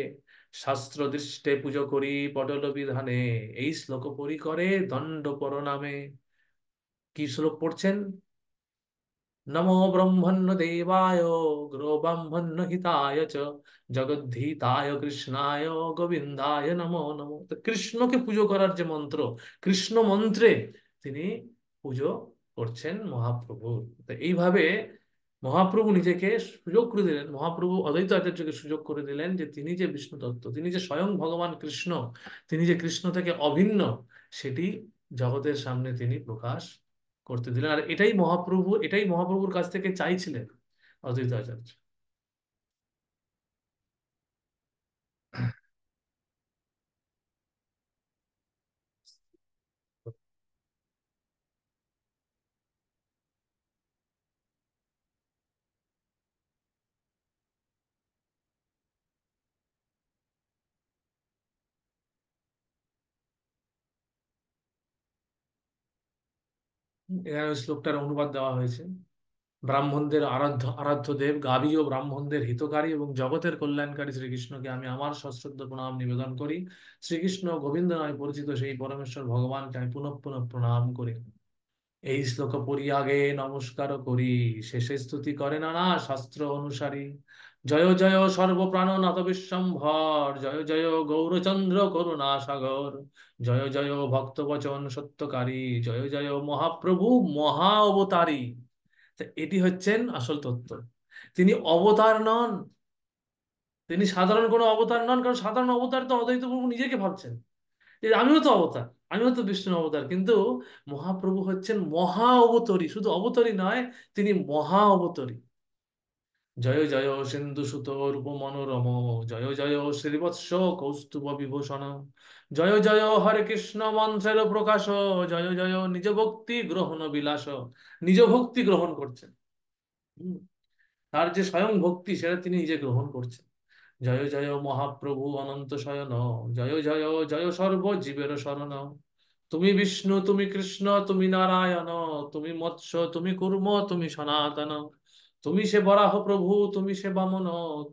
S1: শাস্ত্র দৃষ্টে পুজো করি পটল বিধানে, এই শ্লোক পরি করে দণ্ড নামে। কি শ্লোক পড়ছেন? নমো ব্রহ্মণ্য দেবায় গ্রো ব্রাহ্মণ্য হিতায় চ, জগদ্ধিতায় কৃষ্ণায় গোবিন্দায় নমো নমো। তো কৃষ্ণকে পুজো করার যে মন্ত্র, কৃষ্ণ মন্ত্রে তিনি পুজো করছেন মহাপ্রভু। তো এইভাবে মহাপ্রভু নিজেকে সুযোগ করে দিলেন, মহাপ্রভু অদ্বৈত আচার্যকে সুযোগ করে দিলেন যে তিনি যে বিষ্ণু তত্ত্ব, তিনি যে স্বয়ং ভগবান কৃষ্ণ, তিনি যে কৃষ্ণ থেকে অভিন্ন, সেটি জগতের সামনে তিনি প্রকাশ করতে দিলেন। আর এটাই মহাপ্রভুর কাছ থেকে চাইছিলেন অদ্বৈত আচার্য। এখানে ওই শ্লোকটার অনুবাদ দেওয়া হয়েছে, ব্রাহ্মণদের আরাধ্য আরাধ্য দেব, গাভী ও ব্রাহ্মণদের হিতকারী এবং জগতের কল্যাণকারী শ্রীকৃষ্ণকে আমি আমার সশ্রদ্ধ প্রণাম নিবেদন করি। শ্রীকৃষ্ণ গোবিন্দ নামে পরিচিত সেই পরমেশ্বর ভগবানকে আমি পুনঃ পুনঃ প্রণাম করি। এই শ্লোক পড়িয়াগে নমস্কার করি, শেষে স্তুতি করে নানা শাস্ত্র অনুসারী। জয় জয় সর্বপ্রাণনাথ বিশ্বম্ভর, জয় জয় গৌরচন্দ্র করুণা সাগর, জয় জয় ভক্তবচন সত্যকারী, জয় জয় মহাপ্রভু মহা অবতারী। তা এটি হচ্ছেন আসল তত্ত্ব। তিনি অবতার নন, তিনি সাধারণ কোনো অবতার নন, কারণ সাধারণ অবতার তো অদ্বৈত প্রভু নিজেকে ভাবছেন যে আমিও তো অবতার, আমিও তো বিষ্ণু অবতার। কিন্তু মহাপ্রভু হচ্ছেন মহা অবতারী, শুধু অবতারী নয়, তিনি মহা অবতারী। জয় জয় সিন্ধু সুত রূপ মনোরম, জয় জয় শ্রীবৎস কৌস্তুভ বিভূষণ, জয় জয় হরে কৃষ্ণ মন্ত্রের প্রকাশ, জয় জয় নিজ ভক্তি গ্রহণ বিলাস। নিজ ভক্তি গ্রহণ করছেন। হুম, তার যে স্বয়ং ভক্তি সেটা তিনি নিজে গ্রহণ করছেন। জয় জয় মহাপ্রভু অনন্ত শয়ন, জয় জয় জয় সর্ব জীবের শরণ। তুমি বিষ্ণু, তুমি কৃষ্ণ, তুমি নারায়ণ, তুমি মৎস্য, তুমি কূর্ম, তুমি সনাতন, তুমি সে বরাহ প্রভু, তুমি সে বামন,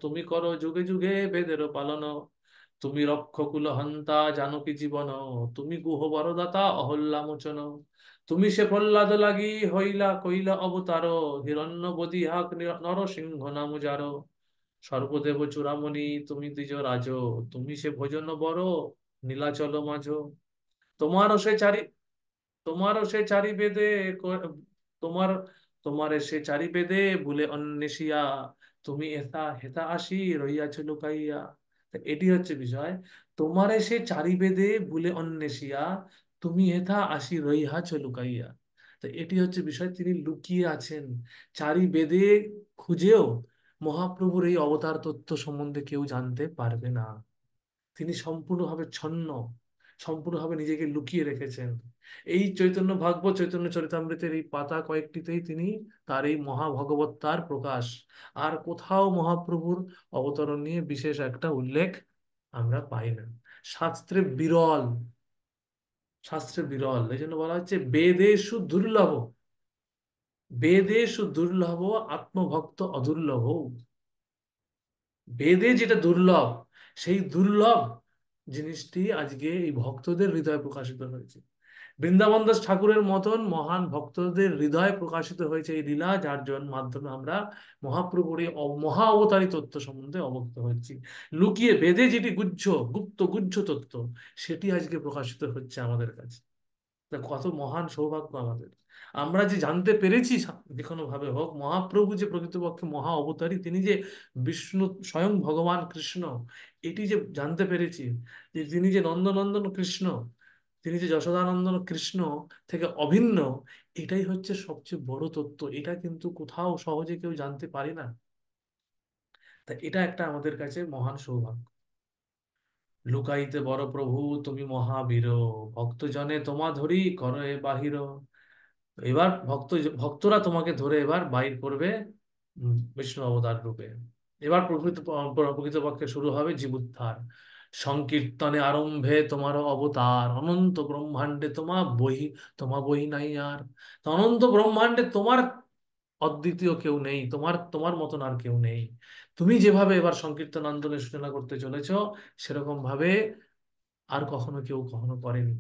S1: তুমি করো যুগে যুগে বেদের পালন, তুমি রক্ষকুল হন্তা জানকী জীবন, তুমি গুহ বরদাতা অহল্যা মোচন, তুমি সে প্রহ্লাদ লাগি হইলা কইলা অবতার, হিরণ্য বদিহাক নরসিংহ নাম যার, সর্বদেব চূড়ামণি তুমি দ্বিজ রাজ, তুমি সে ভোজন বর নীলাচল মাঝ, তোমারও সে চারি তোমারও সে চারি বেদে তোমার তোমার সে চারি বেদে ভুলে অন্বেষিয়া, তুমি হেতা হেতা আসি রহিয়াছ লুকাইয়া। তা এটি হচ্ছে বিষয়, তোমারে সে চারি বেদে ভুলে অন্বেষিয়া, তুমি হেথা আসি রহিয়াছ লুকাইয়া। তো এটি হচ্ছে বিষয়, তিনি লুকিয়ে আছেন চারি বেদে, খুঁজেও মহাপ্রভুর এই অবতার তত্ত্ব সম্বন্ধে কেউ জানতে পারবে না। তিনি সম্পূর্ণভাবে ছন্ন, সম্পূর্ণভাবে নিজেকে লুকিয়ে রেখেছেন। এই চৈতন্য ভাগবত, চৈতন্য চরিতামৃতের এই পাতা কয়েকটিতেই তিনি তার এই মহাভগবত্তার প্রকাশ। আর কোথাও মহাপ্রভুর অবতরণ নিয়ে বিশেষ একটা উল্লেখ আমরা পাই না। শাস্ত্রে বিরল, শাস্ত্রে বিরল, এই জন্য বলা হচ্ছে বেদেষু দুর্লভ, বেদেষু দুর্লভ, আত্মভক্ত অদুর্লভ। বেদে যেটা দুর্লভ, সেই দুর্লভ জিনিসটি আজকে এই ভক্তদের হৃদয়ে প্রকাশিত হয়েছে। বৃন্দাবন দাস ঠাকুরের মতন মহান ভক্তদের হৃদয়ে প্রকাশিত হয়েছে এই লীলা, যার জন্য মাধ্যমে আমরা মহাপ্রভুর এই মহা অবতারী তত্ত্ব সম্বন্ধে অবগত হচ্ছি। লুকিয়ে বেদে যেটি গুহ্য, গুপ্ত গুহ্য তত্ত্ব, সেটি আজকে প্রকাশিত হচ্ছে আমাদের কাছে। তা কত মহান সৌভাগ্য আমাদের! আমরা যে জানতে পেরেছি যে কোনো ভাবে হোক, মহাপ্রভু যে প্রকৃতপক্ষে মহা অবতারী, তিনি যে বিষ্ণু স্বয়ং ভগবান কৃষ্ণ, এটি যে জানতে পেরেছি, যে তিনি যে নন্দনন্দন কৃষ্ণ, তিনি যে যশোদানন্দন কৃষ্ণ থেকে অভিন্ন, এটাই হচ্ছে সবচেয়ে বড় তত্ত্ব। এটা কিন্তু কোথাও সহজে কেউ জানতে পারে না। তা এটা একটা আমাদের কাছে মহান সৌভাগ্য। লুকাইতে বড় প্রভু তুমি মহাবীর, ভক্তজনে তোমা ধরি করো এ বাহির। এবার ভক্তরা তোমাকে ধরে এবার বাইর করবে বিষ্ণু অবতার রূপে। এবার প্রকৃতপক্ষে শুরু হবে জীবোদ্ধার। সংকীর্তনে আরম্ভে তোমার অবতার, অনন্ত ব্রহ্মাণ্ডে তোমা বহি নাই আর। তো অনন্ত ব্রহ্মাণ্ডে তোমার অদ্বিতীয় কেউ নেই, তোমার তোমার মতন আর কেউ নেই। তুমি যেভাবে এবার সংকীর্তন আন্দোলনের সূচনা করতে চলেছ, সেরকম ভাবে আর কখনো কেউ কখনো করেনি।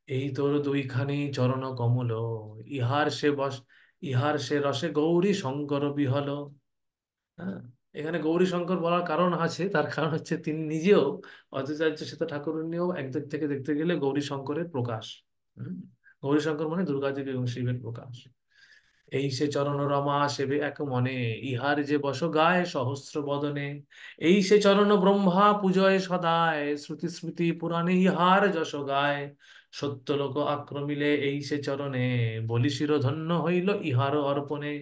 S1: এই তোর দুইখানি চরণ কমল, ইহার সে বস ইহার সে রসে গৌরী শঙ্কর বিহল। হ্যাঁ, এখানে গৌরী শঙ্কর বলার কারণ আছে, তার কারণ হচ্ছে তিনি নিজেও, অদ্বৈতাচার্য সীতা ঠাকুরনিও একদিক থেকে দেখতে গেলে গৌরী শঙ্করের প্রকাশ। হুম, গৌরী শঙ্কর মানে দুর্গাদেবী এবং শিবের প্রকাশ। এই সে চরণ রমা সেবে এক মনে, ইহার যে বস গায় সহস্র বদনে। এই সে চরণ ব্রহ্মা পূজয় সদায়, শ্রুতি স্মৃতি পুরাণে ইহার যশ গায়। সত্য লোক আক্রমিলে এই সে চরণে, বলি শিরোধন্য হইল ইহার অর্পণে।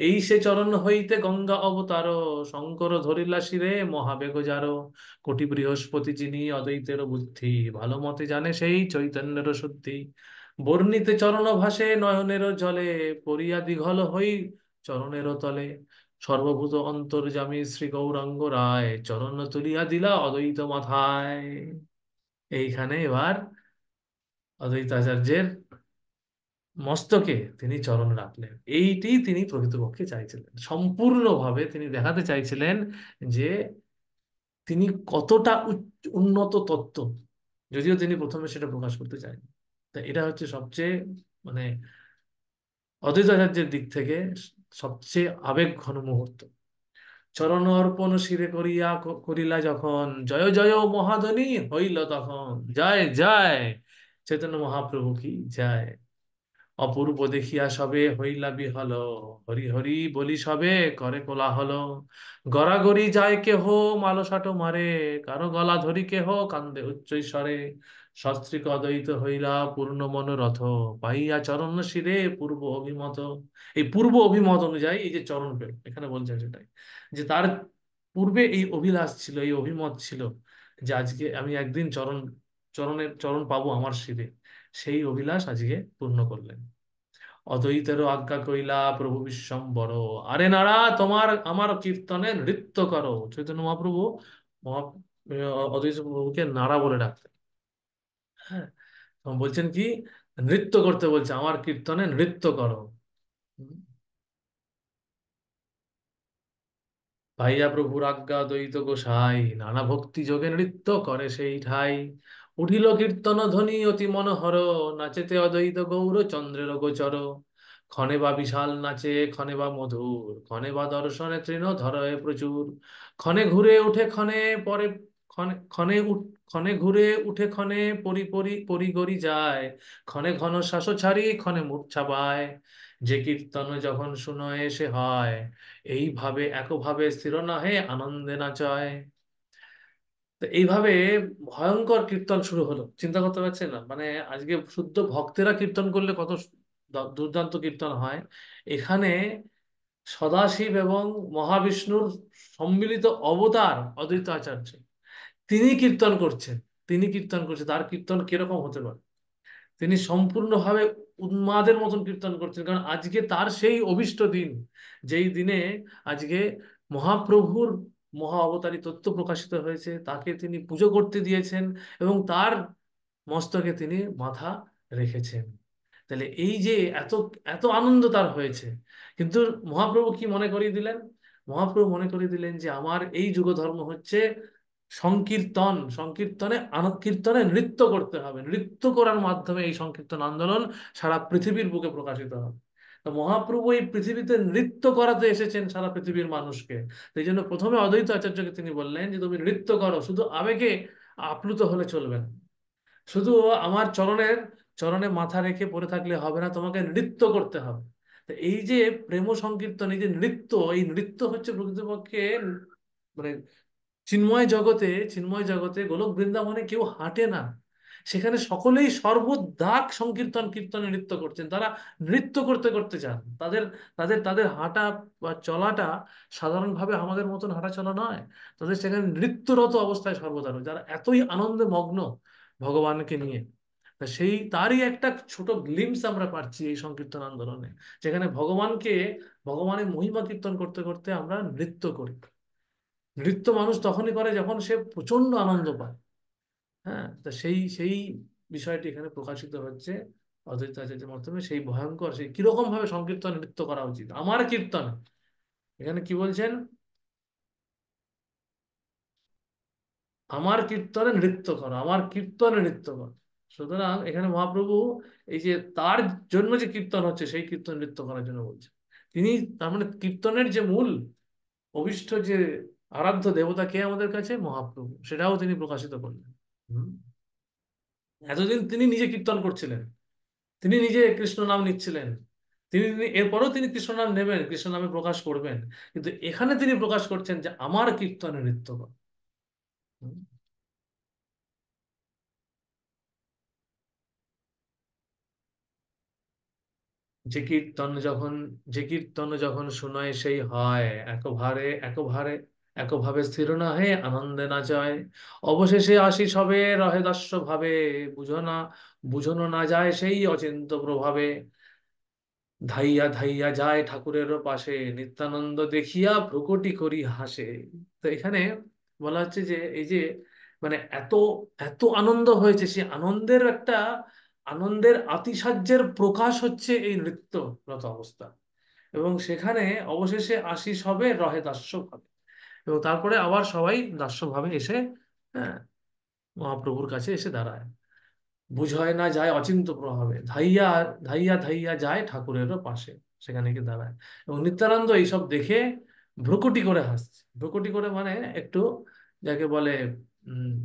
S1: এই সে চরণ হইতে গঙ্গা অবতার, শঙ্কর ধরিলা শিরে মহাবেগ যার। কোটি বৃহস্পতি যিনি অদ্বৈতের বুদ্ধি, ভালো মতে জানে সেই চৈতন্যের শুদ্ধি। বর্ণিতে চরণ ভাসে নয়নের জলে, পড়িয়া দিঘল হই চরণের তলে। সর্বভূত অন্তর্যামী শ্রী গৌরাঙ্গ রায়, চরণ তুলিয়া দিলা অদ্বৈত মাথায়। এইখানে এবার অদ্বৈতাচার্যের মস্তকে তিনি চরণ রাখলেন। এইটি তিনি প্রকৃতপক্ষে চাইছিলেন, সম্পূর্ণভাবে তিনি দেখাতে চাইছিলেন যে তিনি কতটা উন্নত তত্ত্ব, যদিও তিনি প্রথমে সেটা প্রকাশ করতে চাইনি। তা এটা হচ্ছে সবচেয়ে, মানে অদ্বৈতাচার্যের দিক থেকে সবচেয়ে আবেগ ঘন মুহূর্ত। চরণ অর্পণ শিরে করিলা যখন, জয় জয় মহাধ্বনি হইল তখন। জয় জয় চৈতন্য মহাপ্রভু কি জয়। অপূর্ব দেখিয়া সবে হইলা বিহল, হরি হরি বলি সবে করে কোলাহল। গড়াগড়ি যায় কেহ মালসাটো মারে, কারো গলা ধরি কেহ কান্দে উচ্চ স্বরে। সস্ত্রীক অদ্বৈত হইলা পূর্ণ মনোরথ, পাইয়া চরণ শিরে পূর্ব অভিমত। এই পূর্ব অভিমত অনুযায়ী এই যে চরণ পেল, এখানে বলছেন সেটাই, যে তার পূর্বে এই অভিলাষ ছিল, এই অভিমত ছিল, যে আজকে আমি একদিন চরণ পাবো আমার শিরে। সেই অভিলাষ আজকে পূর্ণ করলেন। অদ্বৈতেরও আজ্ঞা কইলা প্রভু বিশ্বম্বর, আরে নারা তোমার আমার কীর্তনে নৃত্য করো। চৈতন্য মহাপ্রভু মহা অদ্বৈত প্রভুকে নারা বলে ডাকতেন। হ্যাঁ, তখন বলছেন কি, নৃত্য করতে বলছে, আমার কীর্তনে নৃত্য করো। হুম। পাইয়া প্রভুর আজ্ঞা দ্বৈত গোসাই, নানা ভক্তি যোগে নৃত্য করে সেই ঠাই। উঠিল কীর্তন ধ্বনি অতি মনোহর, নাচেতে অদ্বৈত গৌর চন্দ্রের গোচর। ক্ষণে বা বিশাল নাচে, ক্ষণে বা মধুর, ক্ষণে বা দর্শনে তৃণ ধরয় প্রচুর। ক্ষণে ঘুরে উঠে ক্ষণে পরে, ক্ষণে ক্ষণে ক্ষণে ঘুরে উঠে ক্ষণে পরি পরি পরি গড়ি যায়। ক্ষণে ঘন শ্বাস ছাড়ি ক্ষণে মূর্ছা পায়। যে কীর্তন যখন শুনয়ে সে হয়, এইভাবে একভাবে স্থির নহে আনন্দে নাচয়। তো এইভাবে ভয়ঙ্কর কীর্তন শুরু হলো, চিন্তা করতে পারছে না? মানে আজকে শুদ্ধ ভক্তেরা কীর্তন করলে কত দুর্দান্ত কীর্তন হয় এখানে। সদাশিব এবং মহাবিষ্ণুর সম্মিলিত অবতার অদ্বৈত আচার্য, তিনি কীর্তন করছেন। তিনি কীর্তন করছেন, তার কীর্তন কিরকম হতে পারে? তিনি সম্পূর্ণভাবে উন্মাদের মতন কীর্তন করছেন, কারণ আজকে তার সেই অভীষ্ট দিন, যেই দিনে আজকে মহাপ্রভুর মহা অবতারী তত্ত্ব প্রকাশিত হয়েছে, তাকে তিনি পুজো করতে দিয়েছেন এবং তার মস্তকে তিনি মাথা রেখেছেন। তাহলে এই যে এত এত আনন্দ তার হয়েছে, কিন্তু মহাপ্রভু কি মনে করিয়ে দিলেন? মহাপ্রভু মনে করিয়ে দিলেন যে আমার এই যুগ ধর্ম হচ্ছে সংকীর্তন। সংকীর্তনে কীর্তনে নৃত্য করতে হবে, নৃত্য করার মাধ্যমে এই সংকীর্তন আন্দোলন সারা পৃথিবীর বুকে প্রকাশিত হবে। তো মহাপ্রভু এই পৃথিবীতে নৃত্য করাতে এসেছেন সারা পৃথিবীর মানুষকে। সেই জন্য প্রথমে অদ্বৈত আচার্যকে তিনি বললেন যে তুমি নৃত্য করো, শুধু আবেগে আপ্লুত হলে চলবে না, শুধু আমার চরণের চরণে মাথা রেখে পড়ে থাকলে হবে না, তোমাকে নৃত্য করতে হবে। তো এই যে প্রেম সংকীর্তন, এই যে নৃত্য, এই নৃত্য হচ্ছে প্রকৃতপক্ষে মানে চিন্ময় জগতে, চিন্ময় জগতে গোলক বৃন্দাবনে কেউ হাঁটে না, সেখানে সকলেই সর্বদাক সংকীর্তন কীর্তনে নৃত্য করছেন। তারা নৃত্য করতে করতে যান, তাদের তাদের তাদের হাঁটা বা চলাটা সাধারণভাবে আমাদের মতন হাঁটা চলা নয়, তাদের সেখানে নৃত্যরত অবস্থায় সর্বদা রয়েছে। যারা এতই আনন্দে মগ্ন ভগবানকে নিয়ে, তা সেই তারই একটা ছোট গ্লিমস আমরা পাচ্ছি এই সংকীর্তন আন্দোলনে, যেখানে ভগবানকে, ভগবানের মহিমা কীর্তন করতে করতে আমরা নৃত্য করি। নৃত্য মানুষ তখনই করে যখন সে প্রচন্ড আনন্দ পায়। হ্যাঁ, তা সেই সেই বিষয়টি এখানে প্রকাশিত হচ্ছে অদ্বৈত আচার্যের মাধ্যমে। সেই ভয়ঙ্কর, সেই কিরকম ভাবে সংকীর্তন নৃত্য করা উচিত আমার কীর্তন, এখানে কি বলছেন? আমার কীর্তনে নৃত্য করো, আমার কীর্তনে নৃত্য করো। সুতরাং এখানে মহাপ্রভু এই যে তার জন্য যে কীর্তন হচ্ছে সেই কীর্তন নৃত্য করার জন্য বলছে তিনি। তার মানে কীর্তনের যে মূল অভিষ্ট যে আরাধ্য দেবতা কে আমাদের কাছে? মহাপ্রভু, সেটাও তিনি প্রকাশিত করলেন। হুম। এতদিন তিনি নিজে কীর্তন করছিলেন, তিনি নিজে কৃষ্ণ নাম নিচ্ছিলেন, এরপরও তিনি কৃষ্ণ নাম নেবেন, কৃষ্ণ নামে প্রকাশ করবেন, কিন্তু এখানে তিনি প্রকাশ করছেন যে আমার কীর্তনে নৃত্য কর। হুম। যে কীর্তন যখন শুনায় সেই হয় একভাবে, একভাবে একভাবে স্থির না হে আনন্দে না যায়, অবশেষে আসি সবে রহে দাস্য ভাবে, বুঝো না, বুঝোনো না যায় সেই অচিন্ত প্রভাবে, ধাইয়া ধাইয়া যায় ঠাকুরের পাশে, নিত্যানন্দ দেখিয়া ভ্রুকুটি করি হাসে। তো এখানে বলা হচ্ছে যে এই যে মানে এত এত আনন্দ হয়েছে, সেই আনন্দের একটা, আনন্দের আতিশয্যের প্রকাশ হচ্ছে এই নৃত্যরত অবস্থা। এবং সেখানে অবশেষে আশিস হবে রহে দাস্য ভাবে, এবং তারপরে আবার সবাই দাস্য ভাবে এসে, হ্যাঁ, মহাপ্রভুর কাছে এসে দাঁড়ায়। বুঝায় না যায় অচিন্ত প্রভাবে, ধাইয়া ধাইয়া ধাইয়া যায় ঠাকুরেরও পাশে, সেখানে গিয়ে দাঁড়ায়। এবং নিত্যানন্দ এইসব দেখে ভ্রুকুটি করে হাসছে। ভ্রুকুটি করে মানে একটু, যাকে বলে উম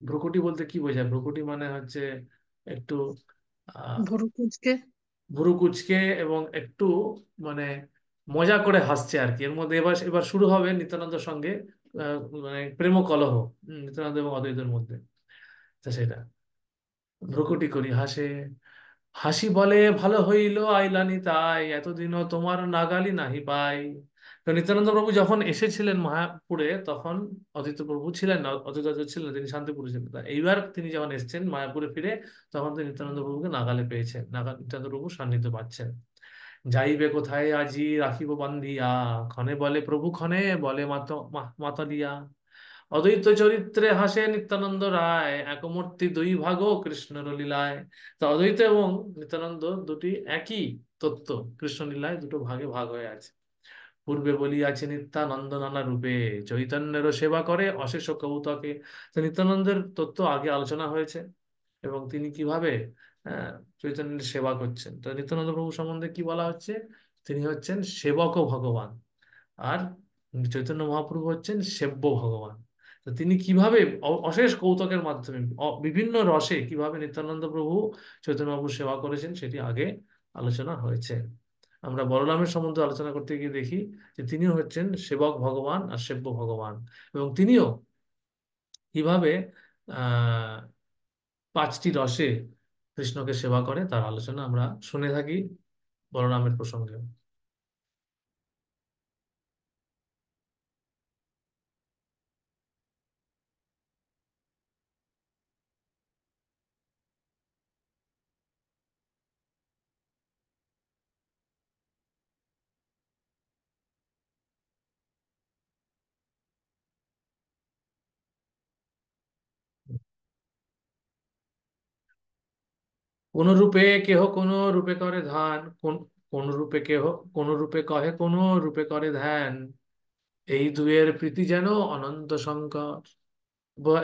S1: ভ্রুকুটি বলতে কি বোঝায়? ভ্রুকুটি মানে হচ্ছে একটু আহ
S3: ভুরু কুঁচকে।
S1: ভুরু কুঁচকে এবং একটু মানে মজা করে হাসছে আর কি। এর মধ্যে এবার এবার শুরু হবে নিত্যানন্দের সঙ্গে আহ, মানে প্রেম কলহ, নিত্যানন্দ এবং অদ্বৈতের মধ্যে। তো সেটা ভ্রুকুটি করি হাসে, হাসি বলে ভালো হইল আইলানি তাই, এতদিনও তোমার নাগালি নাহি পাই। তো নিত্যানন্দ প্রভু যখন এসেছিলেন মায়াপুরে, তখন অদ্বৈত প্রভু ছিলেন না, অদ্বৈত আচার্য ছিলেন না, তিনি শান্তিপুরে ছিলেন। তা এইবার তিনি যখন এসেছেন মায়াপুরে ফিরে, তখন তিনি নিত্যানন্দ প্রভুকে নাগালে পেয়েছেন, নিত্যানন্দ প্রভু সান্নিধ্য পাচ্ছেন। যাইবে কোথায় আজি রাখিব বান্ধিয়া, ক্ষণে বলে প্রভু ক্ষণে বলে মাতালিয়া, অদ্বৈত চরিত্রে হাসে নিত্যানন্দ রায়, একমূর্তি দুই ভাগ কৃষ্ণর লীলায়। তো অদ্বৈত এবং নিত্যানন্দ দুটি একই তত্ত্ব, কৃষ্ণ লীলায় দুটো ভাগে ভাগ হয়ে আছে। পূর্বে বলিয়াছে নিত্যানন্দ নানা রূপে, চৈতন্যেরও সেবা করে অশেষ কৌতকে। তো নিত্যানন্দের তত্ত্ব আগে আলোচনা হয়েছে, এবং তিনি কিভাবে আহ, চৈতন্যের সেবা করছেন। তো নিত্যানন্দ প্রভু সম্বন্ধে কি বলা হচ্ছে? তিনি হচ্ছেন সেবক ভগবান, আর চৈতন্য মহাপ্রভু হচ্ছেন সেব্য ভগবান। তো তিনি কিভাবে অশেষ কৌতুকের মাধ্যমে বিভিন্ন রসে কিভাবে নিত্যানন্দ প্রভু চৈতন্য মহাপ্রভু সেবা করেছেন, সেটি আগে আলোচনা হয়েছে। আমরা বলরামের সম্বন্ধে আলোচনা করতে গিয়ে দেখি যে তিনিও হচ্ছেন সেবক ভগবান আর সেব্য ভগবান, এবং তিনিও কিভাবে আহ পাঁচটি রসে কৃষ্ণকে সেবা করে তার আলোচনা আমরা শুনে থাকি বলরামের প্রসঙ্গে। কোন রূপে কেহ কোন রূপে করে ধ্যান, কোন কোন রূপে কেহ কোন রূপে কহে কোন রূপে করে ধ্যান, এই দুয়ের প্রীতি যেন অনন্ত শঙ্কর।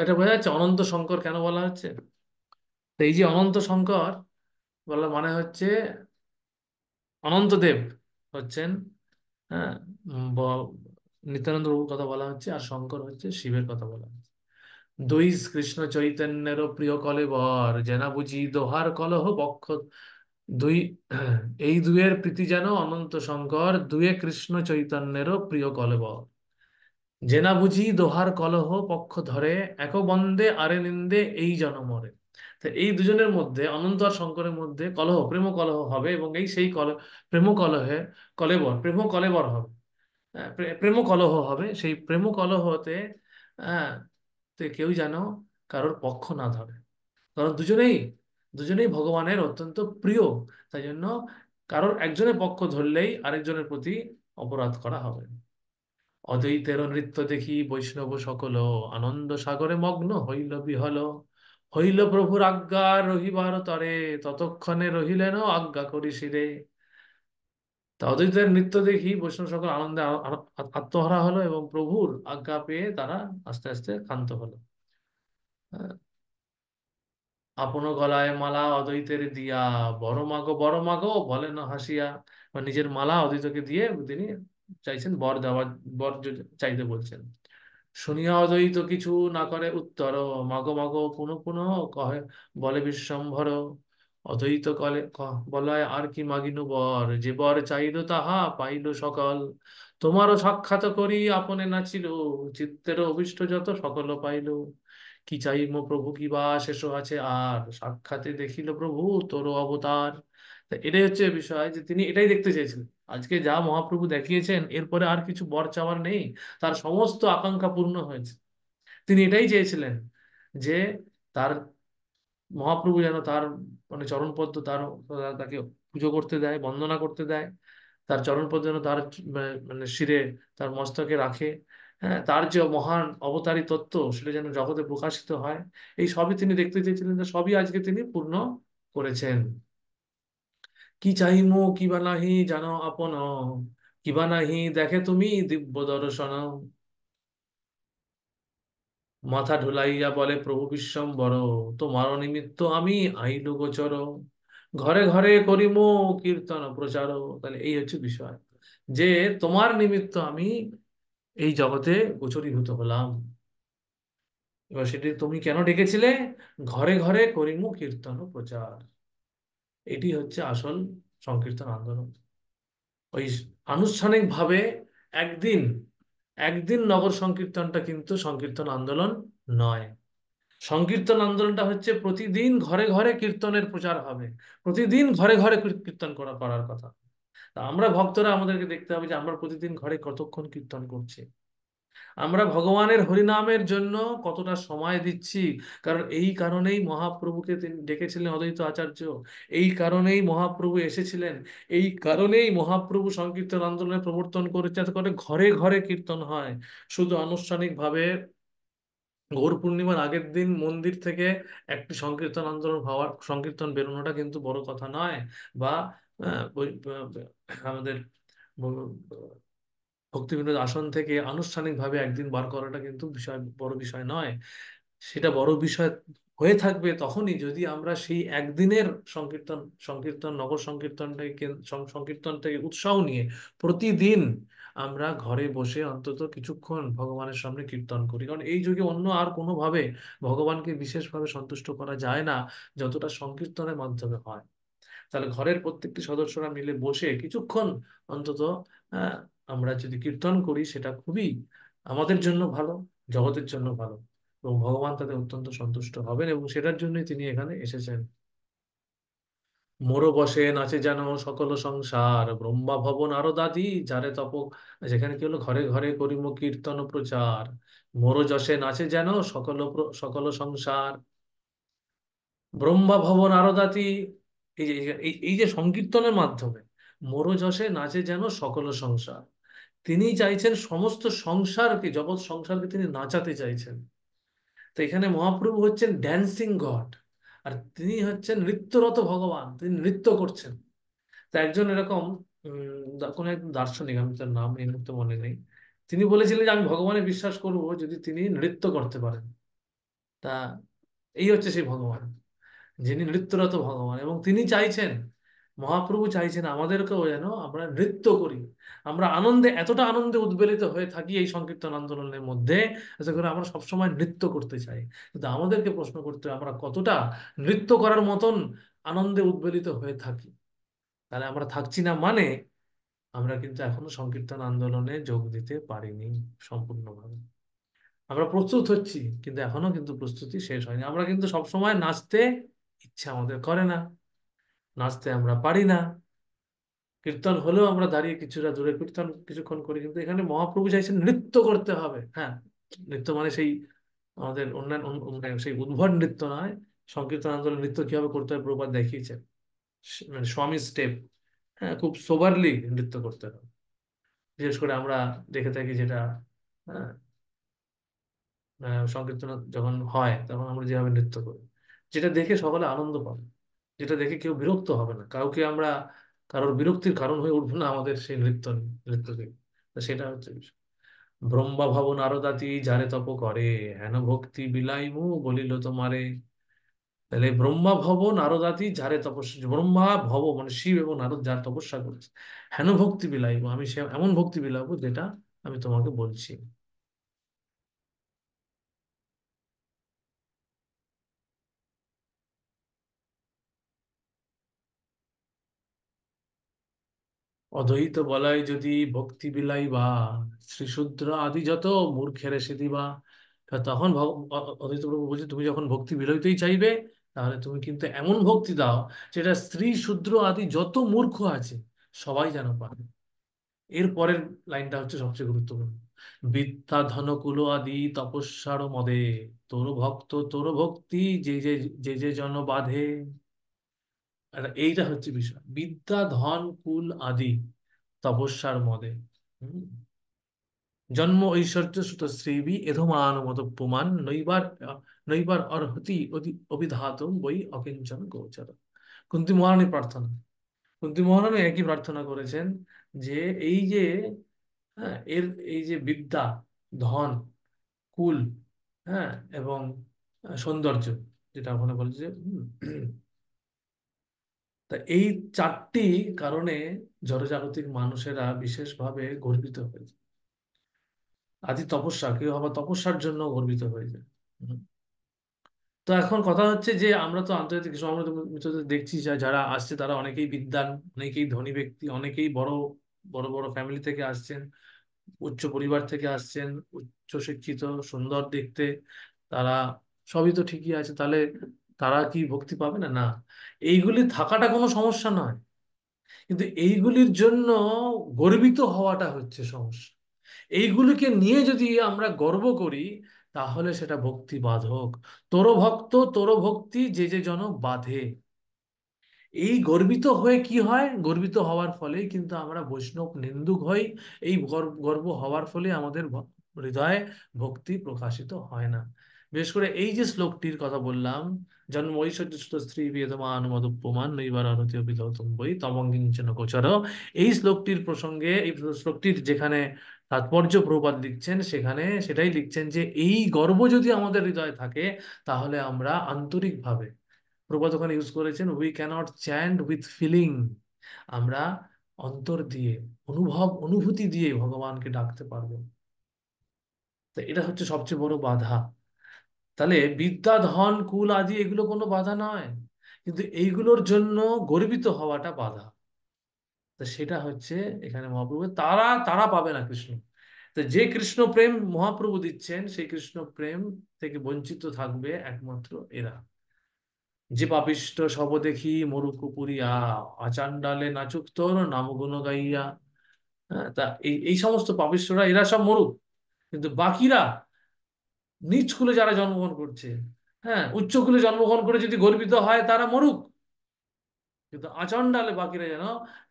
S1: এটা বোঝা যাচ্ছে অনন্ত শঙ্কর কেন বলা হচ্ছে। তো এই যে অনন্ত শঙ্কর বলার মানে হচ্ছে অনন্ত দেব হচ্ছেন, হ্যাঁ, নিত্যানন্দ প্রভুর কথা বলা হচ্ছে, আর শঙ্কর হচ্ছে শিবের কথা বলা হচ্ছে। দুই কৃষ্ণ চৈতন্যের প্রিয় কলেবর, যেনা বুঝি দোহার কলহ বক্ষ দুই। এই দুয়ের প্রীতি যেন অনন্ত শঙ্কর, দুয়ে কৃষ্ণ চৈতন্যেরও প্রিয় কলেবর, জেনা বুঝি দোহার কলহ পক্ষ ধরে, এক বন্দে আরে নিন্দে এই জনমরে। তো এই দুজনের মধ্যে, অনন্ত আর শঙ্করের মধ্যে কলহ, প্রেম কলহ হবে, এবং এই সেই প্রেম কলহে প্রেম কলেবর হবে। প্রেম কলহ হবে, সেই প্রেম কলহতে হ্যাঁ, তো কেউ যেন কারোর পক্ষ না ধরে, কারণ দুজনেই দুজনেই ভগবানের অত্যন্ত প্রিয়। তাই জন্য কারোর একজনের পক্ষ ধরলেই আরেকজনের প্রতি অপরাধ করা হবে। অদ্বৈতের নৃত্য দেখি বৈষ্ণব সকল, আনন্দ সাগরে মগ্ন হইল বিহল, হইল প্রভুর আজ্ঞা রহিবার তরে, ততক্ষণে রহিলেন আজ্ঞা করি শিরে। তা অদ্বৈতের নৃত্য দেখি বৈষ্ণব সকল আনন্দে আত্মহারা হলো, এবং প্রভুর আজ্ঞা পেয়ে তারা আস্তে আস্তে ক্ষান্ত হলো। আপন গলায় মালা অদ্বৈতের দিয়া, বড় মাগো বলেন হাসিয়া। বা নিজের মালা অদ্বৈতকে দিয়ে তিনি চাইছেন বর দেওয়ার, চাইতে বলছেন। শুনিয়া অদ্বৈত কিছু না করে উত্তর, মাগো মাগো পুনঃ পুনঃ কহে বলে বিশ্বম্ভর। অদ্বৈত বলায় আর কি মাগিনু বর, যে বর চাইল তাহা পাইল সকল। তোমারও সাক্ষাৎ করি আপনে নাচিল, চিত্তের অভিষ্ট যত সকল পাইল। কি চাইম প্রভু কি বা শেষ আছে আর, সাক্ষাতে দেখিল প্রভু তোর অবতার। তা এটাই হচ্ছে বিষয়, যে তিনি এটাই দেখতে চেয়েছিলেন। আজকে যা মহাপ্রভু দেখিয়েছেন এরপরে আর কিছু বর চাওয়ার নেই, তার সমস্ত আকাঙ্ক্ষা পূর্ণ হয়েছে। তিনি এটাই চেয়েছিলেন যে তার মহাপ্রভু যেন তার মানে চরণপদ্ম তাকে পুজো করতে দেয়, বন্দনা করতে দেয়, তার চরণপদ্ম যেন তার মানে শিরে, তার মস্তকে রাখে। হ্যাঁ, তার যে মহান অবতারী তত্ত্ব সেটা যেন জগতে প্রকাশিত হয়। এই সবই তিনি দেখতে চেয়েছিলেন, যে সবই আজকে তিনি পূর্ণ করেছেন। কি চাহিমো কিবা নাহি জানো আপন, কিবা নাহি দেখে তুমি দিব্য দর্শন। মাথা ঢুলাইয়া বলে প্রভু বিশ্বম্বর, তোমার নিমিত্ত আমি আইলু গোচর, ঘরে ঘরে করিমো কীর্তন প্রচার। তাহলে এই হচ্ছে বিষয়, যে তোমার নিমিত্ত আমি এই জগতে গোচরীভূত হলাম। এবার সেটি তুমি কেন ডেকেছিলে, ঘরে ঘরে করিমু কীর্তন প্রচার। এটি হচ্ছে আসল সংকীর্তন আন্দোলন। ওই আনুষ্ঠানিক ভাবে একদিন একদিন নগর সংকীর্তনটা কিন্তু সংকীর্তন আন্দোলন নয়। সংকীর্তন আন্দোলনটা হচ্ছে প্রতিদিন ঘরে ঘরে কীর্তনের প্রচার হবে, প্রতিদিন ঘরে ঘরে কীর্তন করার কথা। তা আমরা ভক্তরা আমাদেরকে দেখতে হবে যে আমরা প্রতিদিন ঘরে কতক্ষণ কীর্তন করছি, আমরা ভগবানের হরিনামের জন্য কতটা সময় দিচ্ছি। কারণ এই কারণেই মহাপ্রভুকে তিনি ডেকেছিলেন অদ্বৈত আচার্য, এই কারণেই মহাপ্রভু এসেছিলেন, এই কারণেই মহাপ্রভু সংকীর্তন আন্দোলনের প্রবর্তন করেছে, যাতে করে ঘরে ঘরে কীর্তন হয়। শুধু আনুষ্ঠানিকভাবে গৌর পূর্ণিমার আগের দিন মন্দির থেকে একটি সংকীর্তন আন্দোলন হওয়ার, সংকীর্তন বেরোনোটা কিন্তু বড় কথা নয়। বা আমাদের ভক্তিবিনোদ আসন থেকে আনুষ্ঠানিকভাবে একদিন বার করাটা কিন্তু বড় বিষয় নয়। সেটা বড় বিষয় হয়ে থাকবে তখনই যদি আমরা সেই একদিনের সংকীর্তন সংকীর্তন নগর সংকীর্তনটাকে সংকীর্তন থেকে উৎসাহ নিয়ে প্রতিদিন আমরা ঘরে বসে অন্তত কিছুক্ষণ ভগবানের সামনে কীর্তন করি। কারণ এই যুগে অন্য আর কোনোভাবে ভগবানকে বিশেষভাবে সন্তুষ্ট করা যায় না, যতটা সংকীর্তনের মাধ্যমে হয়। তাহলে ঘরের প্রত্যেকটি সদস্যরা মিলে বসে কিছুক্ষণ অন্তত আহ, আমরা যদি কীর্তন করি, সেটা খুবই আমাদের জন্য ভালো, জগতের জন্য ভালো, এবং ভগবান তাদের অত্যন্ত সন্তুষ্ট হবেন, এবং সেটার জন্যই তিনি এখানে এসেছেন। মোর বসে নাচে যেন সকল সংসার, ব্রহ্মা ভবন আরো দাদি যারে তপ। যেখানে কি হলো, ঘরে ঘরে করিম কীর্তন প্রচার, মোর যশে নাচে যেন সকল সংসার, ব্রহ্মা ভবন আরো দাতি। এই যে সংকীর্তনের মাধ্যমে মোর যশে নাচে যেন সকল সংসার, তিনি চাইছেন সমস্ত সংসারকে, জগৎ সংসারকে তিনি নাচাতে চাইছেন। তো এখানে মহাপ্রভু হচ্ছেন ড্যান্সিং গড, আর তিনি হচ্ছেন নৃত্যরত ভগবান, তিনি নৃত্য করছেন। তো একজন এরকম কোন এক দার্শনিক, আমি তার নাম এই মুহূর্তে মনে নেই, তিনি বলেছিলেন যে আমি ভগবানে বিশ্বাস করব যদি তিনি নৃত্য করতে পারেন। তা এই হচ্ছে সেই ভগবান, যিনি নৃত্যরত ভগবান, এবং তিনি চাইছেন, মহাপ্রভু চাইছেন আমাদেরকেও যেন আমরা নৃত্য করি। আমরা আনন্দে, এতটা আনন্দে উদ্বেলিত হয়ে থাকি এই সংকীর্তন আন্দোলনের মধ্যে, যাতে করে আমরা সবসময় নৃত্য করতে চাই। কিন্তু আমাদেরকে প্রশ্ন করতে হবে, আমরা কতটা নৃত্য করার মতন আনন্দে উদ্বেলিত হয়ে থাকি। তাহলে আমরা থাকছি না মানে আমরা কিন্তু এখনো সংকীর্তন আন্দোলনে যোগ দিতে পারিনি সম্পূর্ণভাবে। আমরা প্রস্তুত হচ্ছি, কিন্তু এখনো কিন্তু প্রস্তুতি শেষ হয়নি। আমরা কিন্তু সবসময় নাচতে ইচ্ছা আমাদের করে না, নাচতে আমরা পারি না। কীর্তন হলেও আমরা দাঁড়িয়ে কিছুটা দূরে কীর্তন কিছুক্ষণ করি, কিন্তু এখানে মহাপ্রভু চাইছেন নৃত্য করতে হবে। হ্যাঁ, নৃত্য মানে সেই আমাদের অন্যান্য মানে সেই উদ্ভট নৃত্য নয়। সংকীর্তন আন্দোলন নৃত্য কিভাবে করতে হয় প্রভুপাদ দেখিয়েছেন, মানে স্বামী স্টেপ। হ্যাঁ, খুব সোবারলি নৃত্য করতে হবে। বিশেষ করে আমরা দেখে থাকি যেটা, হ্যাঁ, সংকীর্তন যখন হয় তখন আমরা যেভাবে নৃত্য করি, যেটা দেখে সকলে আনন্দ পাবে, যেটা দেখে কেউ বিরক্ত হবে না, কাউকে আমরা কারোর বিরক্তির কারণ হয়ে উঠবো না আমাদের সেই নৃত্য দেখে। তো সেটা হচ্ছে বিষয়। ব্রহ্মা ভব নারদাতি যারে তপ করে, হেন ভক্তি বিলাইমু বলিল তোমারে। তাহলে ব্রহ্মা ভব নারদাতি যারে তপস্যা, ব্রহ্মা ভব মানে শিব এবং নারদ যার তপস্যা করছে, হেন ভক্তি বিলাইবো, আমি সে এমন ভক্তি বিলাবো যেটা আমি তোমাকে বলছি। অদ্বৈত বলাই যদি ভক্তি বিলাই বা, শ্রীশূদ্র আদি যত মূর্খের সে দিবা। তখন অদ্বৈত প্রভু বলছে তুমি যখন ভক্তি বিলাইতেই চাইবে, তাহলে তুমি কিন্তু এমন ভক্তি দাও যেটা স্ত্রী শূদ্র আদি যত মূর্খ আছে সবাই যেন পাবে। এর পরের লাইনটা হচ্ছে সবচেয়ে গুরুত্বপূর্ণ। বিদ্যা ধন কুল আদি তপস্যার মদে, তোর ভক্ত তোর ভক্তি যে জন বাঁধে। আর এইটা হচ্ছে বিষয়, বিদ্যা ধন কুল আদি তপস্যার মদে। হুম। জন্ম ঐশ্বর্য সুত শ্রীবি এধমানুমত পুমান নৈবার অর্হতি অভিধাতুম বই অকিঞ্চন গোচর। কুন্তী মহারানী প্রার্থনা, কুন্তী মহারানী একই প্রার্থনা করেছেন যে এই যে, হ্যাঁ, এই যে বিদ্যা, ধন, কুল, হ্যাঁ, এবং সৌন্দর্য, যেটা ওখানে বলছে যে, তা এই চারটি কারণে জড়জাগতিক মানুষেরা বিশেষভাবে গর্বিত হয়েছে। আদি তপস্যা, কেউ আবার তপস্যার জন্য গর্বিত হয়ে যায়। হুম। তো এখন কথা হচ্ছে যে আমরা তো আন্তর্জাতিক কিছু আমরা তো মিত্রদের দেখছি যারা আসছে তারা অনেকেই বিদ্বান, অনেকেই ধনী ব্যক্তি, অনেকেই বড় বড় বড় ফ্যামিলি থেকে আসছেন, উচ্চ পরিবার থেকে আসছেন, উচ্চ শিক্ষিত, সুন্দর দেখতে। তারা সবই তো ঠিকই আছে, তাহলে তারা কি ভক্তি পাবে না? না, এইগুলি থাকাটা কোনো সমস্যা নয়, কিন্তু এইগুলির জন্য গর্বিত হওয়াটা হচ্ছে সমস্যা। এইগুলিকে নিয়ে যদি আমরা গর্ব করি, তাহলে সেটা ভক্তি বাধক। তোর ভক্ত তোর ভক্তি যে জন বাঁধে। এই গর্বিত হয়ে কি হয়, গর্বিত হওয়ার ফলেই কিন্তু আমরা বৈষ্ণব নিন্দুক হই। এই গর্ব হওয়ার ফলে আমাদের হৃদয়ে ভক্তি প্রকাশিত হয় না। বিশেষ করে এই যে শ্লোকটির কথা বললাম, জন্ম ঐশ্বর্য স্ত্রী বেদমান মদুপমান নৈবার অনতি অভিধৌতম বই তমঙ্গিঞ্চন গোচর। এই শ্লোকটির প্রসঙ্গে, এই শ্লোকটির যেখানে তাৎপর্য প্রভুপাদ লিখছেন, সেখানে সেটাই লিখছেন যে এই গর্ব যদি আমাদের হৃদয়ে থাকে, তাহলে আমরা আন্তরিকভাবে, প্রবাদ ওখানে ইউজ করেছেন, we cannot chant with feeling, আমরা অন্তর দিয়ে, অনুভূতি দিয়ে ভগবানকে ডাকতে পারবো। তো এটা হচ্ছে সবচেয়ে বড় বাধা। তাহলে বিদ্যা ধন কুল আদি এগুলো কোনো বাধা নয়, কিন্তু এইগুলোর জন্য গর্বিত হওয়াটা বাধা। তো সেটা হচ্ছে এখানে মহাপ্রভু, তারা তারা পাবে না কৃষ্ণ। তো যে কৃষ্ণ প্রেম মহাপ্রভু দিচ্ছেন, সেই কৃষ্ণ প্রেম থেকে বঞ্চিত থাকবে একমাত্র এরা। যে পাপিষ্ঠ সব দেখি মরুকু পুরিয়া, আচান্ডালে নাচুক তোর নাম গুণ গাইয়া। হ্যাঁ, তা এই এই সমস্ত পাপিষ্ঠরা এরা সব মরুক, কিন্তু বাকিরা নিচ কুলে যারা জন্মগ্রহণ করছে, হ্যাঁ, উচ্চ কুলে জন্মগ্রহণ করে যদি গর্বিত হয় তারা মরুক, কিন্তু আচণ্ডালে বাকিরা যেন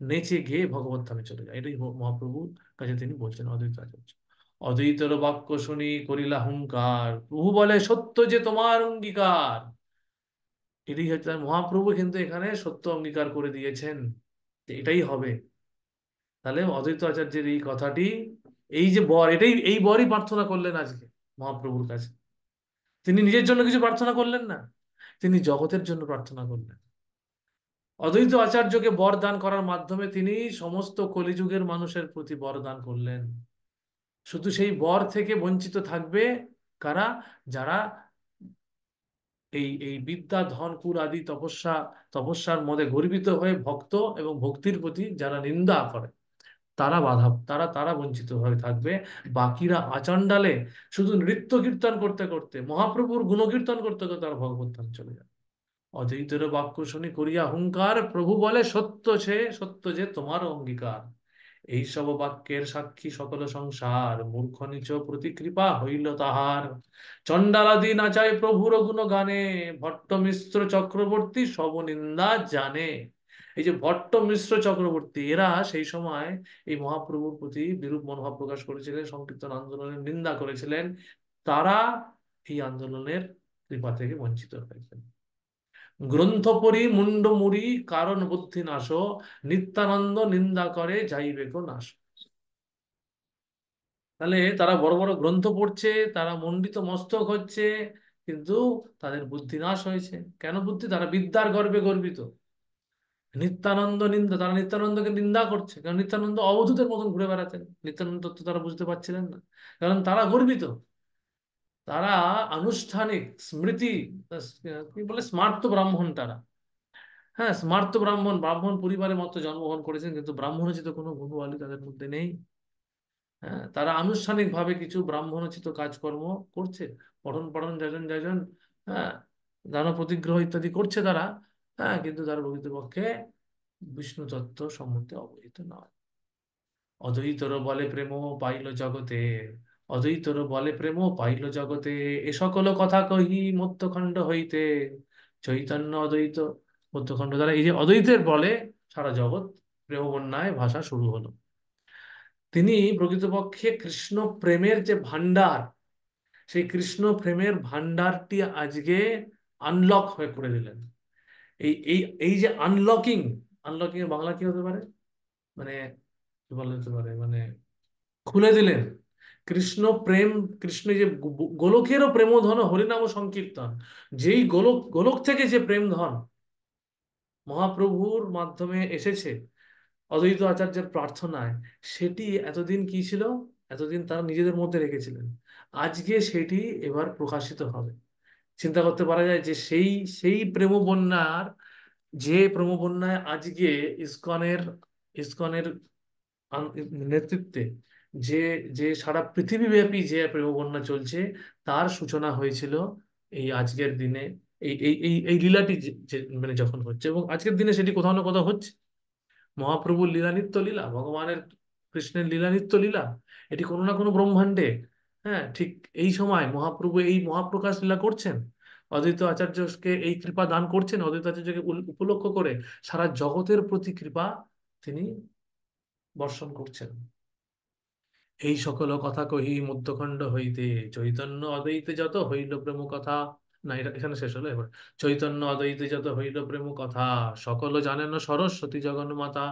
S1: নেচে গেয়ে ভগবত ধামে চলে যায়। এটাই মহাপ্রভুর কাছে তিনি বলছেন অদ্বৈত আচার্য। অদ্বৈতের বাক্য শুনি করিলা হুঙ্কার, প্রভু বলে সত্য যে তোমার অঙ্গীকার। এটাই হচ্ছে মহাপ্রভু, কিন্তু এখানে সত্য অঙ্গীকার করে দিয়েছেন যে এটাই হবে। তাহলে অদ্বৈত আচার্যের এই কথাটি, এই যে বর, এটাই এই বরই প্রার্থনা করলেন আজকে মহাপ্রভুর কাছে। তিনি নিজের জন্য কিছু প্রার্থনা করলেন না, তিনি জগতের জন্য প্রার্থনা করলেন। অদ্বৈত আচার্যকে বর দান করার মাধ্যমে তিনি সমস্ত কলিযুগের মানুষের প্রতি বর দান করলেন। শুধু সেই বর থেকে বঞ্চিত থাকবে কারা? যারা এই এই বিদ্যা ধন কুল আদি তপস্যার মধ্যে গর্বিত হয়ে ভক্ত এবং ভক্তির প্রতি যারা নিন্দা করে, তারা বাধা, তারা বঞ্চিত হয়ে থাকবে। বাকিরা আচণ্ডালে শুধু নৃত্য কীর্তন করতে করতে, মহাপ্রভুর গুণকীর্তন করতে করতে তারা ভগবত ধাম চলে যাবে। অদ্বৈতের বাক্য শুনি করিয়া হুঙ্কার, প্রভু বলে সত্য যে তোমার অঙ্গীকার। এইসব বাক্যের সাক্ষী সকল সংসার, মূর্খ নিচ প্রতি কৃপা হইল তাহার। চণ্ডালাদি নাচায় প্রভুর গুণ গানে, ভট্ট মিশ্র চক্রবর্তী সব নিন্দা জানে। এই যে ভট্ট মিশ্র চক্রবর্তী, এরা সেই সময় এই মহাপ্রভুর প্রতি বিরূপ মনোভাব প্রকাশ করেছিলেন, সংকীর্তন আন্দোলনের নিন্দা করেছিলেন। তারা এই আন্দোলনের কৃপা থেকে বঞ্চিত হয়েছেন। গ্রন্থ পড়ি মুন্ড মুড়ি কারণ বুদ্ধি নাশ, নিত্যানন্দ নিন্দা করে যাইবে কো নাশ। তাহলে তারা বড় বড় গ্রন্থ পড়ছে, তারা মণ্ডিত মস্তক হচ্ছে, কিন্তু তাদের বুদ্ধি নাশ হয়েছে। কেন বুদ্ধি? তারা বিদ্যার গর্বে গর্বিত। নিত্যানন্দ নিন্দা, তারা নিত্যানন্দকে নিন্দা করছে, কারণ নিত্যানন্দ অবধূতের মতন ঘুরে বেড়াতেন। নিত্যানন্দ তো তারা বুঝতে পারছিলেন না, কারণ তারা গর্বিত। তারা আনুষ্ঠানিক স্মৃতি, কি বলে, স্মার্ত ব্রাহ্মণ তারা। হ্যাঁ, স্মার্ত ব্রাহ্মণ, ব্রাহ্মণ পরিবারের মতো জন্মগ্রহণ করেছেন, কিন্তু ব্রাহ্মণোচিত কোনো গুণবালি তাদের মধ্যে নেই। হ্যাঁ, তারা আনুষ্ঠানিক ভাবে কিছু ব্রাহ্মণোচিত কাজকর্ম করছে, পঠন পাঠন যাজন যাজন, হ্যাঁ, দান প্রতিগ্রহ ইত্যাদি করছে তারা। হ্যাঁ, কিন্তু তারা প্রকৃতপক্ষে বিষ্ণু তত্ত্ব সম্বন্ধে অবহিত নয়। অদ্বৈতর বলে প্রেম পাইল জগতে, অদ্বৈতর বলে প্রেম পাইল জগতে, এ সকল কথা কহি মধ্যখণ্ড হইতে। চৈতন্য অদ্বৈত মধ্যখণ্ড দ্বারা, এই যে অদ্বৈতের বলে সারা জগৎ প্রেম বন্যায় ভাষা শুরু হলো। তিনি প্রকৃতপক্ষে কৃষ্ণ প্রেমের যে ভান্ডার, সেই কৃষ্ণ প্রেমের ভান্ডারটি আজকে আনলক হয়ে করে দিলেন। এই এই এই যে আনলকিং, আনলকিং এর বাংলা কি হতে পারে? মানে কি বলা যেতে পারে, মানে খুলে দিলেন কৃষ্ণ প্রেম। কৃষ্ণ যে গোলকেরও প্রেমধন হরিনাম সংকীর্তন, যেই গোলক গোলক থেকে যে প্রেম ধন মহাপ্রভুর মাধ্যমে এসেছে অদ্বৈত আচার্যের প্রার্থনায়, সেটি এতদিন কি ছিল? এতদিন তারা নিজেদের মধ্যে রেখেছিলেন। আজকে সেটি এবার প্রকাশিত হবে। চিন্তা করতে পারা যায় যে সেই সেই প্রেম বন্যার, যে প্রেম বন্যায় আজকে ইসকনের ইসকনের নেতৃত্বে যে যে সারা পৃথিবীব্যাপী যে প্রেম বন্যা চলছে, তার সূচনা হয়েছিল এই আজকের দিনে। এই লীলাটি মানে যখন হচ্ছে, এবং আজকের দিনে সেটি কোথাও না কোথাও হচ্ছে। মহাপ্রভুর লীলা নিত্য লীলা, ভগবানের কৃষ্ণের লীলা নিত্য লীলা, এটি কোনো না কোনো ব্রহ্মাণ্ডে, হ্যাঁ, ঠিক এই সময় মহাপ্রভু এই মহাপ্রকাশ লীলা করছেন। অদ্বৈত আচার্যকে এই কৃপা দান করছেন, অদ্বৈত আচার্যকে উপলক্ষ করে সারা জগতের প্রতি কৃপা তিনি বর্ষণ করছেন। এই সকল কথা কহি মধ্যখণ্ড হইতে, চৈতন্য অদ্বৈতে যত হইল প্রেম কথা। না, এটা এখানে শেষ হলো। এবার চৈতন্য অদ্বৈতে যত হইল প্রেম কথা, সকল জানেন সরস্বতী জগন্মাতা।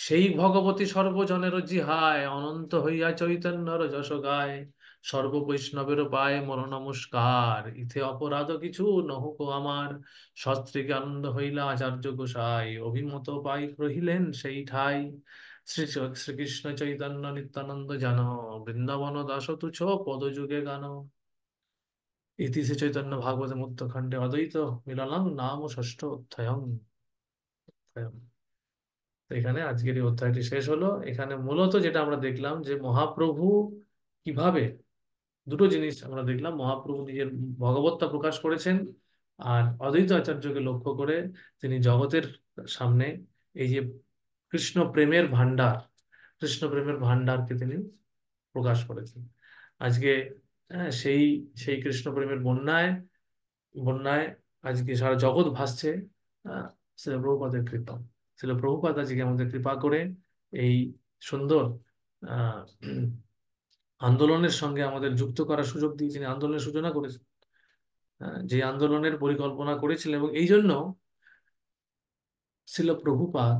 S1: সেই ভগবতী সর্বজনের জিহায়, অনন্ত হইয়া চৈতন্যর যশ গায়। সর্ব বৈষ্ণবের পায় মন নমস্কার, ইথে অপরাধ কিছু নহুক আমার। সস্ত্রীকে আনন্দ হইলা আচার্য গোসাই, অভিমত পাই রহিলেন সেই ঠাই। শ্রী শ্রীকৃষ্ণ চৈতন্য নিত্যানন্দ জান, বৃন্দাবন দাস তুছ পদ যুগে গান। ইতি শ্রী চৈতন্য ভাগবত মধ্য খণ্ডে অদ্বৈত মিলনং নাম ষষ্ঠ অধ্যায়ং। তো এখানে আজকের এই অধ্যায়টি শেষ হলো। এখানে মূলত যেটা আমরা দেখলাম যে মহাপ্রভু কিভাবে, দুটো জিনিস আমরা দেখলাম। মহাপ্রভু নিজের ভগবত্তা প্রকাশ করেছেন আর অদ্বৈত আচার্যকে লক্ষ্য করে তিনি জগতের সামনে এই যে কৃষ্ণ প্রেমের ভান্ডার, কৃষ্ণ প্রেমের ভান্ডারকে তিনি প্রকাশ করেছেন। আজকে সেই সেই কৃষ্ণ প্রেমের বন্যায় বন্যায় আজকে সারা জগৎ ভাসছে। আহ, শিল প্রভুপাদের কৃপা, শিল প্রভুপাদ আজকে আমাদের কৃপা করে এই সুন্দর আহ আন্দোলনের সঙ্গে আমাদের যুক্ত করার সুযোগ দিয়ে তিনি আন্দোলনের সূচনা করেছেন। যে আন্দোলনের পরিকল্পনা করেছিলেন, এবং এই জন্য শিল প্রভুপাদ,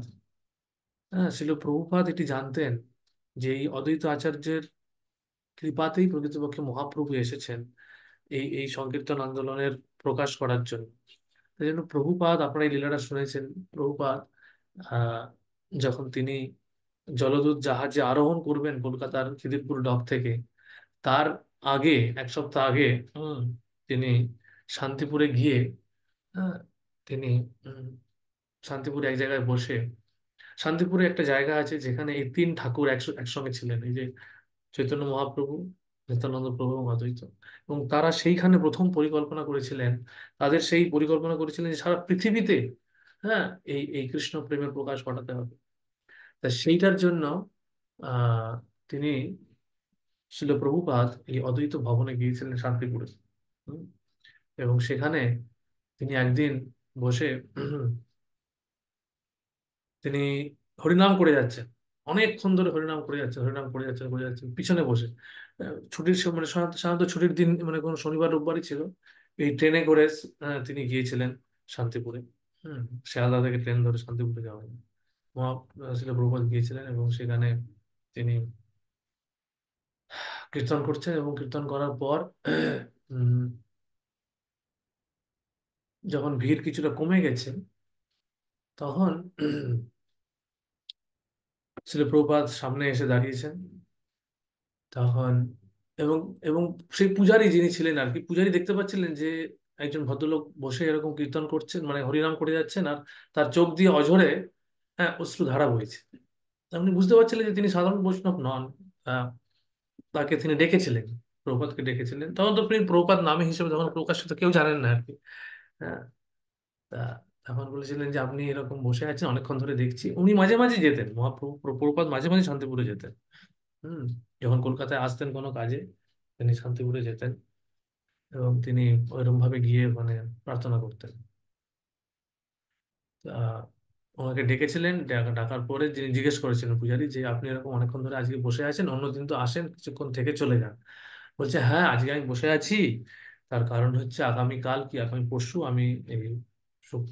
S1: শিল প্রভুপাদ এটি জানতেন যে এই অদ্বৈত আচার্যের কৃপাতেই প্রকৃতপক্ষে মহাপ্রভু এসেছেন এই এই সংকীর্তন আন্দোলনের প্রকাশ করার জন্য। এই জন্য প্রভুপাদ, আপনারা এই লীলাটা শুনেছেন, প্রভুপাদ আহ যখন তিনি জলদূত জাহাজে আরোহণ করবেন কলকাতার খিদিরপুর ডক থেকে, তার আগে 1 সপ্তাহ আগে তিনি শান্তিপুরে গিয়ে, হ্যাঁ, তিনি উম, শান্তিপুরে এক জায়গায় বসে, শান্তিপুরে একটা জায়গা আছে যেখানে এই 3 ঠাকুর একসঙ্গে ছিলেন, এই যে চৈতন্য মহাপ্রভু, নিত্যানন্দ প্রভু এবং অদ্বৈত। এবং তারা সেইখানে প্রথম পরিকল্পনা করেছিলেন, তাদের সেই পরিকল্পনা করেছিলেন যে সারা পৃথিবীতে, হ্যাঁ, এই এই কৃষ্ণ প্রেমের প্রকাশ ঘটাতে হবে। তা সেইটার জন্য আহ তিনি, শিল প্রভুপাদ এই অদ্বৈত ভবনে গিয়েছিলেন শান্তিপুরে। হুম, এবং সেখানে তিনি একদিন বসে তিনি হরিনাম করে যাচ্ছেন, অনেকক্ষণ ধরে হরিনাম করে যাচ্ছেন, হরিনাম করে যাচ্ছেন পিছনে বসে। ছুটির সময়, মানে সাধারণত সাধারণত ছুটির দিন, মানে কোনো শনিবার রোববারই ছিল। এই ট্রেনে করে তিনি গিয়েছিলেন শান্তিপুরে। হম, শিয়ালদা থেকে ট্রেন ধরে শান্তিপুরে যাওয়া যায়। মহা শিল প্রভুপাদ গিয়েছিলেন এবং সেখানে তিনি কীর্তন করছেন, এবং কীর্তন করার পর উম, যখন ভিড় কিছুটা কমে গেছে, তখন শিল প্রভুপাদ সামনে এসে দাঁড়িয়েছেন। তখন এবং এবং সেই পূজারী যিনি ছিলেন আর কি, পূজারী দেখতে পাচ্ছিলেন যে একজন ভদ্রলোক বসে এরকম কীর্তন করছেন, মানে হরিনাম করে যাচ্ছেন, আর তার চোখ দিয়ে অঝরে অশ্রুধারা বইছে। আপনি বুঝতে পারছিলেন যে তিনি সাধারণ বৈষ্ণব নন। আহ, তাকে তিনি ডেকেছিলেন, প্রভুপাদকে ডেকেছিলেন। তখন তো তিনি প্রভুপাদ নামে হিসেবে তখন প্রকাশিত, কেউ জানেন না আর কি। হ্যাঁ, তা তখন বলেছিলেন যে আপনি এরকম বসে আছেন অনেকক্ষণ ধরে দেখছি। উনি মাঝে মাঝে যেতেন, মহাপ্রভু প্রভুপাদ মাঝে মাঝে শান্তিপুরে যেতেন। হুম, যখন কলকাতায় আসতেন কোনো কাজে, তিনি শান্তিপুরে যেতেন এবং তিনি ওইরকম ভাবে গিয়ে মানে প্রার্থনা করতেন। তা ওনাকে ডেকেছিলেন, ডাকার পরে যিনি জিজ্ঞেস করেছিলেন পূজারী যে আপনি এরকম অনেকক্ষণ ধরে আজকে বসে আছেন, অন্যদিন তো আসেন কিছুক্ষণ থেকে চলে যান। বলছে হ্যাঁ, আজকে আমি বসে আছি, তার কারণ হচ্ছে আগামীকাল কি আগামী পরশু আমি এই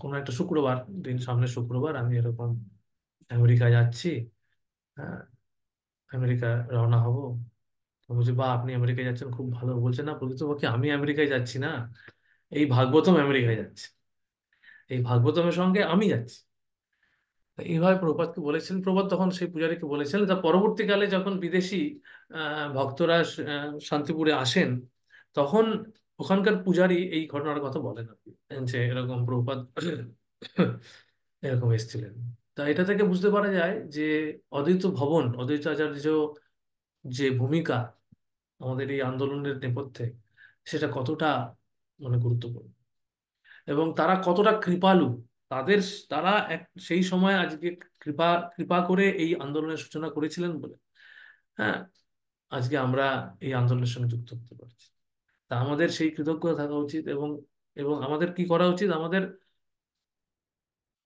S1: কোনো একটা শুক্রবার দিন, সামনে শুক্রবার আমি এরকম আমেরিকা যাচ্ছি। হ্যাঁ, আমেরিকা রওনা হব। তো বলছি বা আপনি আমেরিকায় যাচ্ছেন, খুব ভালো। বলছে না, প্রকৃতপক্ষে আমি আমেরিকায় যাচ্ছি না, এই ভাগবতম আমেরিকায় যাচ্ছে, এই ভাগবতমের সঙ্গে আমি যাচ্ছি। তো এইভাবে প্রভুপাদকে বলেছিলেন। প্রভুপাদ তখন সেই পূজারীকে বলেছিলেন। তা পরবর্তীকালে যখন বিদেশি ভক্তরা শান্তিপুরে আসেন, তখন ওখানকার পূজারী এই ঘটনার কথা বলেন আর কি, যে এরকম প্রভুপাদ এরকম এসেছিলেন। তা এটা থেকে বুঝতে পারা যায় যে অদ্বৈত ভবন, অদ্বৈত আচার্য যে ভূমিকা আমাদের এই আন্দোলনের নেপথ্যে, সেটা কতটা মানে গুরুত্বপূর্ণ, এবং তারা কতটা কৃপালু। তাদের, তারা সেই সময় আজকে কৃপা কৃপা করে এই আন্দোলনের সূচনা করেছিলেন বলে, হ্যাঁ, আজকে আমরা এই আন্দোলনের সঙ্গে যুক্ত হতে পারছি। তা আমাদের সেই কৃতজ্ঞতা থাকা উচিত, এবং এবং আমাদের কি করা উচিত, আমাদের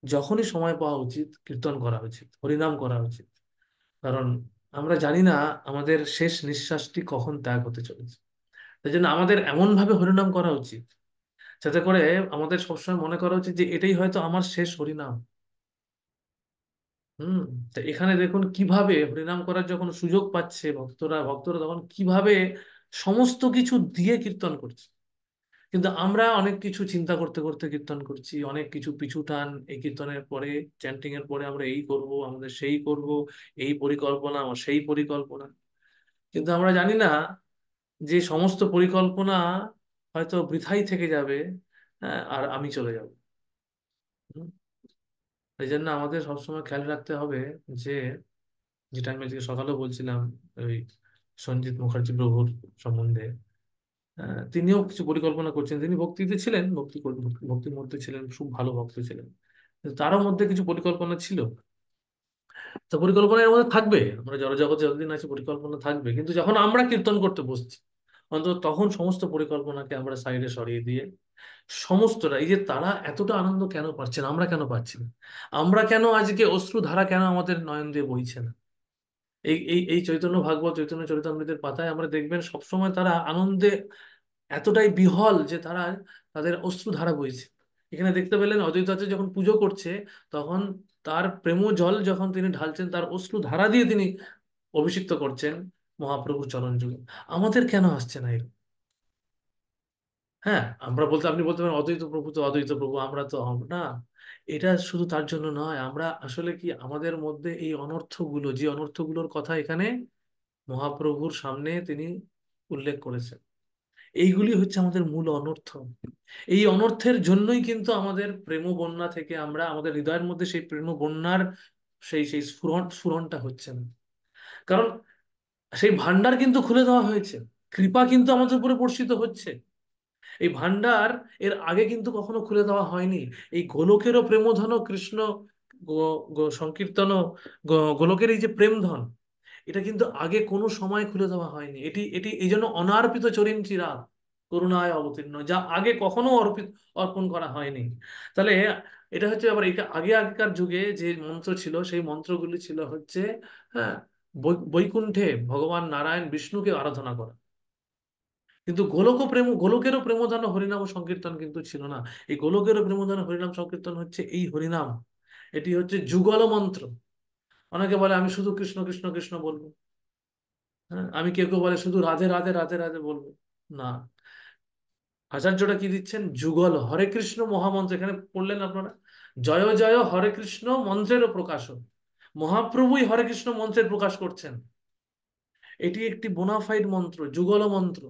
S1: যখনই সময় পাওয়া উচিত কীর্তন করা উচিত, হরিনাম করা উচিত। কারণ আমরা জানি না আমাদের শেষ নিঃশ্বাসটি কখন ত্যাগ হতে চলেছে। তাই জন্য আমাদের এমন ভাবে হরিনাম করা উচিত যাতে করে আমাদের সবসময় মনে করা উচিত যে এটাই হয়তো আমার শেষ হরিনাম। হুম, তো এখানে দেখুন কিভাবে হরিনাম করার যখন সুযোগ পাচ্ছে ভক্তরা, ভক্তরা তখন কিভাবে সমস্ত কিছু দিয়ে কীর্তন করছে। কিন্তু আমরা অনেক কিছু চিন্তা করতে করতে কীর্তন করছি, অনেক কিছু পিছু টান, এই কীর্তনের পরে, চ্যান্টিং এর পরে আমরা এই করব, আমাদের সেই করব, এই পরিকল্পনা, আমার সেই পরিকল্পনা। কিন্তু আমরা জানি না যে সমস্ত পরিকল্পনা হয়তো বৃথাই থেকে যাবে, আর আমি চলে যাব। হুম, এই জন্য আমাদের সবসময় খেয়াল রাখতে হবে যে, যেটা আমি আজকে সকালেও বলছিলাম ওই সঞ্জিত মুখার্জি প্রভুর সম্বন্ধে, তিনিও কিছু পরিকল্পনা করছেন। তিনি ভক্তিতে ছিলেন, ভক্তির মধ্যে ছিলেন, খুব ভালো ভক্ত ছিলেন, কিন্তু তারও মধ্যে কিছু পরিকল্পনা ছিল। তো পরিকল্পনা এর মধ্যে থাকবে, আমরা জড়জগতে যতদিন আছি পরিকল্পনা থাকবে, কিন্তু যখন আমরা কীর্তন করতে বসছি, অন্তত তখন সমস্ত পরিকল্পনাকে আমরা সাইডে সরিয়ে দিয়ে সমস্তটা, এই যে তারা এতটা আনন্দ কেন পাচ্ছেন, আমরা কেন পাচ্ছি না? আমরা কেন আজকে অশ্রু ধারা কেন আমাদের নয়ন দিয়ে বইছে না? এই এই এই চৈতন্য ভাগবত, চৈতন্য চরিতামৃতের পাতায় আমরা দেখবেন সবসময় তারা আনন্দে এতটাই বিহ্বল যে তারা, তাদের অশ্রু ধারা বইছে। এখানে দেখতে পেলেন অদ্বৈতাচার্য যখন পুজো করছে, তখন তার প্রেম জল যখন তিনি ঢালছেন, তার অশ্রু ধারা দিয়ে তিনি অভিষিক্ত করছেন মহাপ্রভুর চরণ যুগে। আমাদের কেন আসছে না এরকম? হ্যাঁ, আমরা বলতে, আপনি বলতে পারেন অদ্বৈত প্রভু তো অদ্বৈত প্রভু, আমরা তো না। এটা শুধু তার জন্য নয়, আমরা আসলে কি আমাদের মধ্যে এই অনর্থগুলো, যে অনর্থগুলোর কথা এখানে মহাপ্রভুর সামনে তিনি উল্লেখ করেছেন, এইগুলি হচ্ছে আমাদের মূল অনর্থ। এই অনর্থের জন্যই কিন্তু আমাদের প্রেম বন্যা থেকে আমরা, আমাদের হৃদয়ের মধ্যে সেই প্রেম বন্যার সেই সেই স্ফুরণটা হচ্ছে না। কারণ সেই ভান্ডার কিন্তু খুলে দেওয়া হয়েছে, কৃপা কিন্তু আমাদের উপরে বর্ষিত হচ্ছে। এই ভান্ডার এর আগে কিন্তু কখনো খুলে দেওয়া হয়নি। এই গোলকেরও প্রেমধন কৃষ্ণ সংকীর্তন, গোলকের এই যে প্রেমধন, এটা কিন্তু আগে কোনো সময় খুলে দেওয়া হয়নি। এটি এটি এই জন্য অনার্পিত চরিম চিরাগ করুণায় অবতীর্ণ, যা আগে কখনো অর্পণ করা হয়নি। তাহলে এটা হচ্ছে আবার, এটা আগেকার যুগে যে মন্ত্র ছিল, সেই মন্ত্রগুলি ছিল হচ্ছে, হ্যাঁ, বৈকুণ্ঠে ভগবান নারায়ণ বিষ্ণুকে আরাধনা করা। কিন্তু গোলকেরও প্রেমধন হরিনাম সংকীর্তন কিন্তু ছিল না। এই গোলকেরও প্রেমধন হরিনাম সংকীর্তন হচ্ছে এই হরিনাম। এটি হচ্ছে যুগল মন্ত্র। অনেকে বলে আমি শুধু কৃষ্ণ কৃষ্ণ কৃষ্ণ বলবো, হ্যাঁ, আমি, কেউ কেউ বলে শুধু রাধে রাধে রাধে রাধে বলবো। না, আচার্যটা কি দিচ্ছেন? যুগল হরে কৃষ্ণ মহামন্ত্র, এখানে পড়লেন আপনারা, জয় জয় হরে কৃষ্ণ মন্ত্রেরও প্রকাশ। মহাপ্রভুই হরে কৃষ্ণ মন্ত্রের প্রকাশ করছেন। এটি একটি বোনাফাইড মন্ত্র, যুগল মন্ত্র।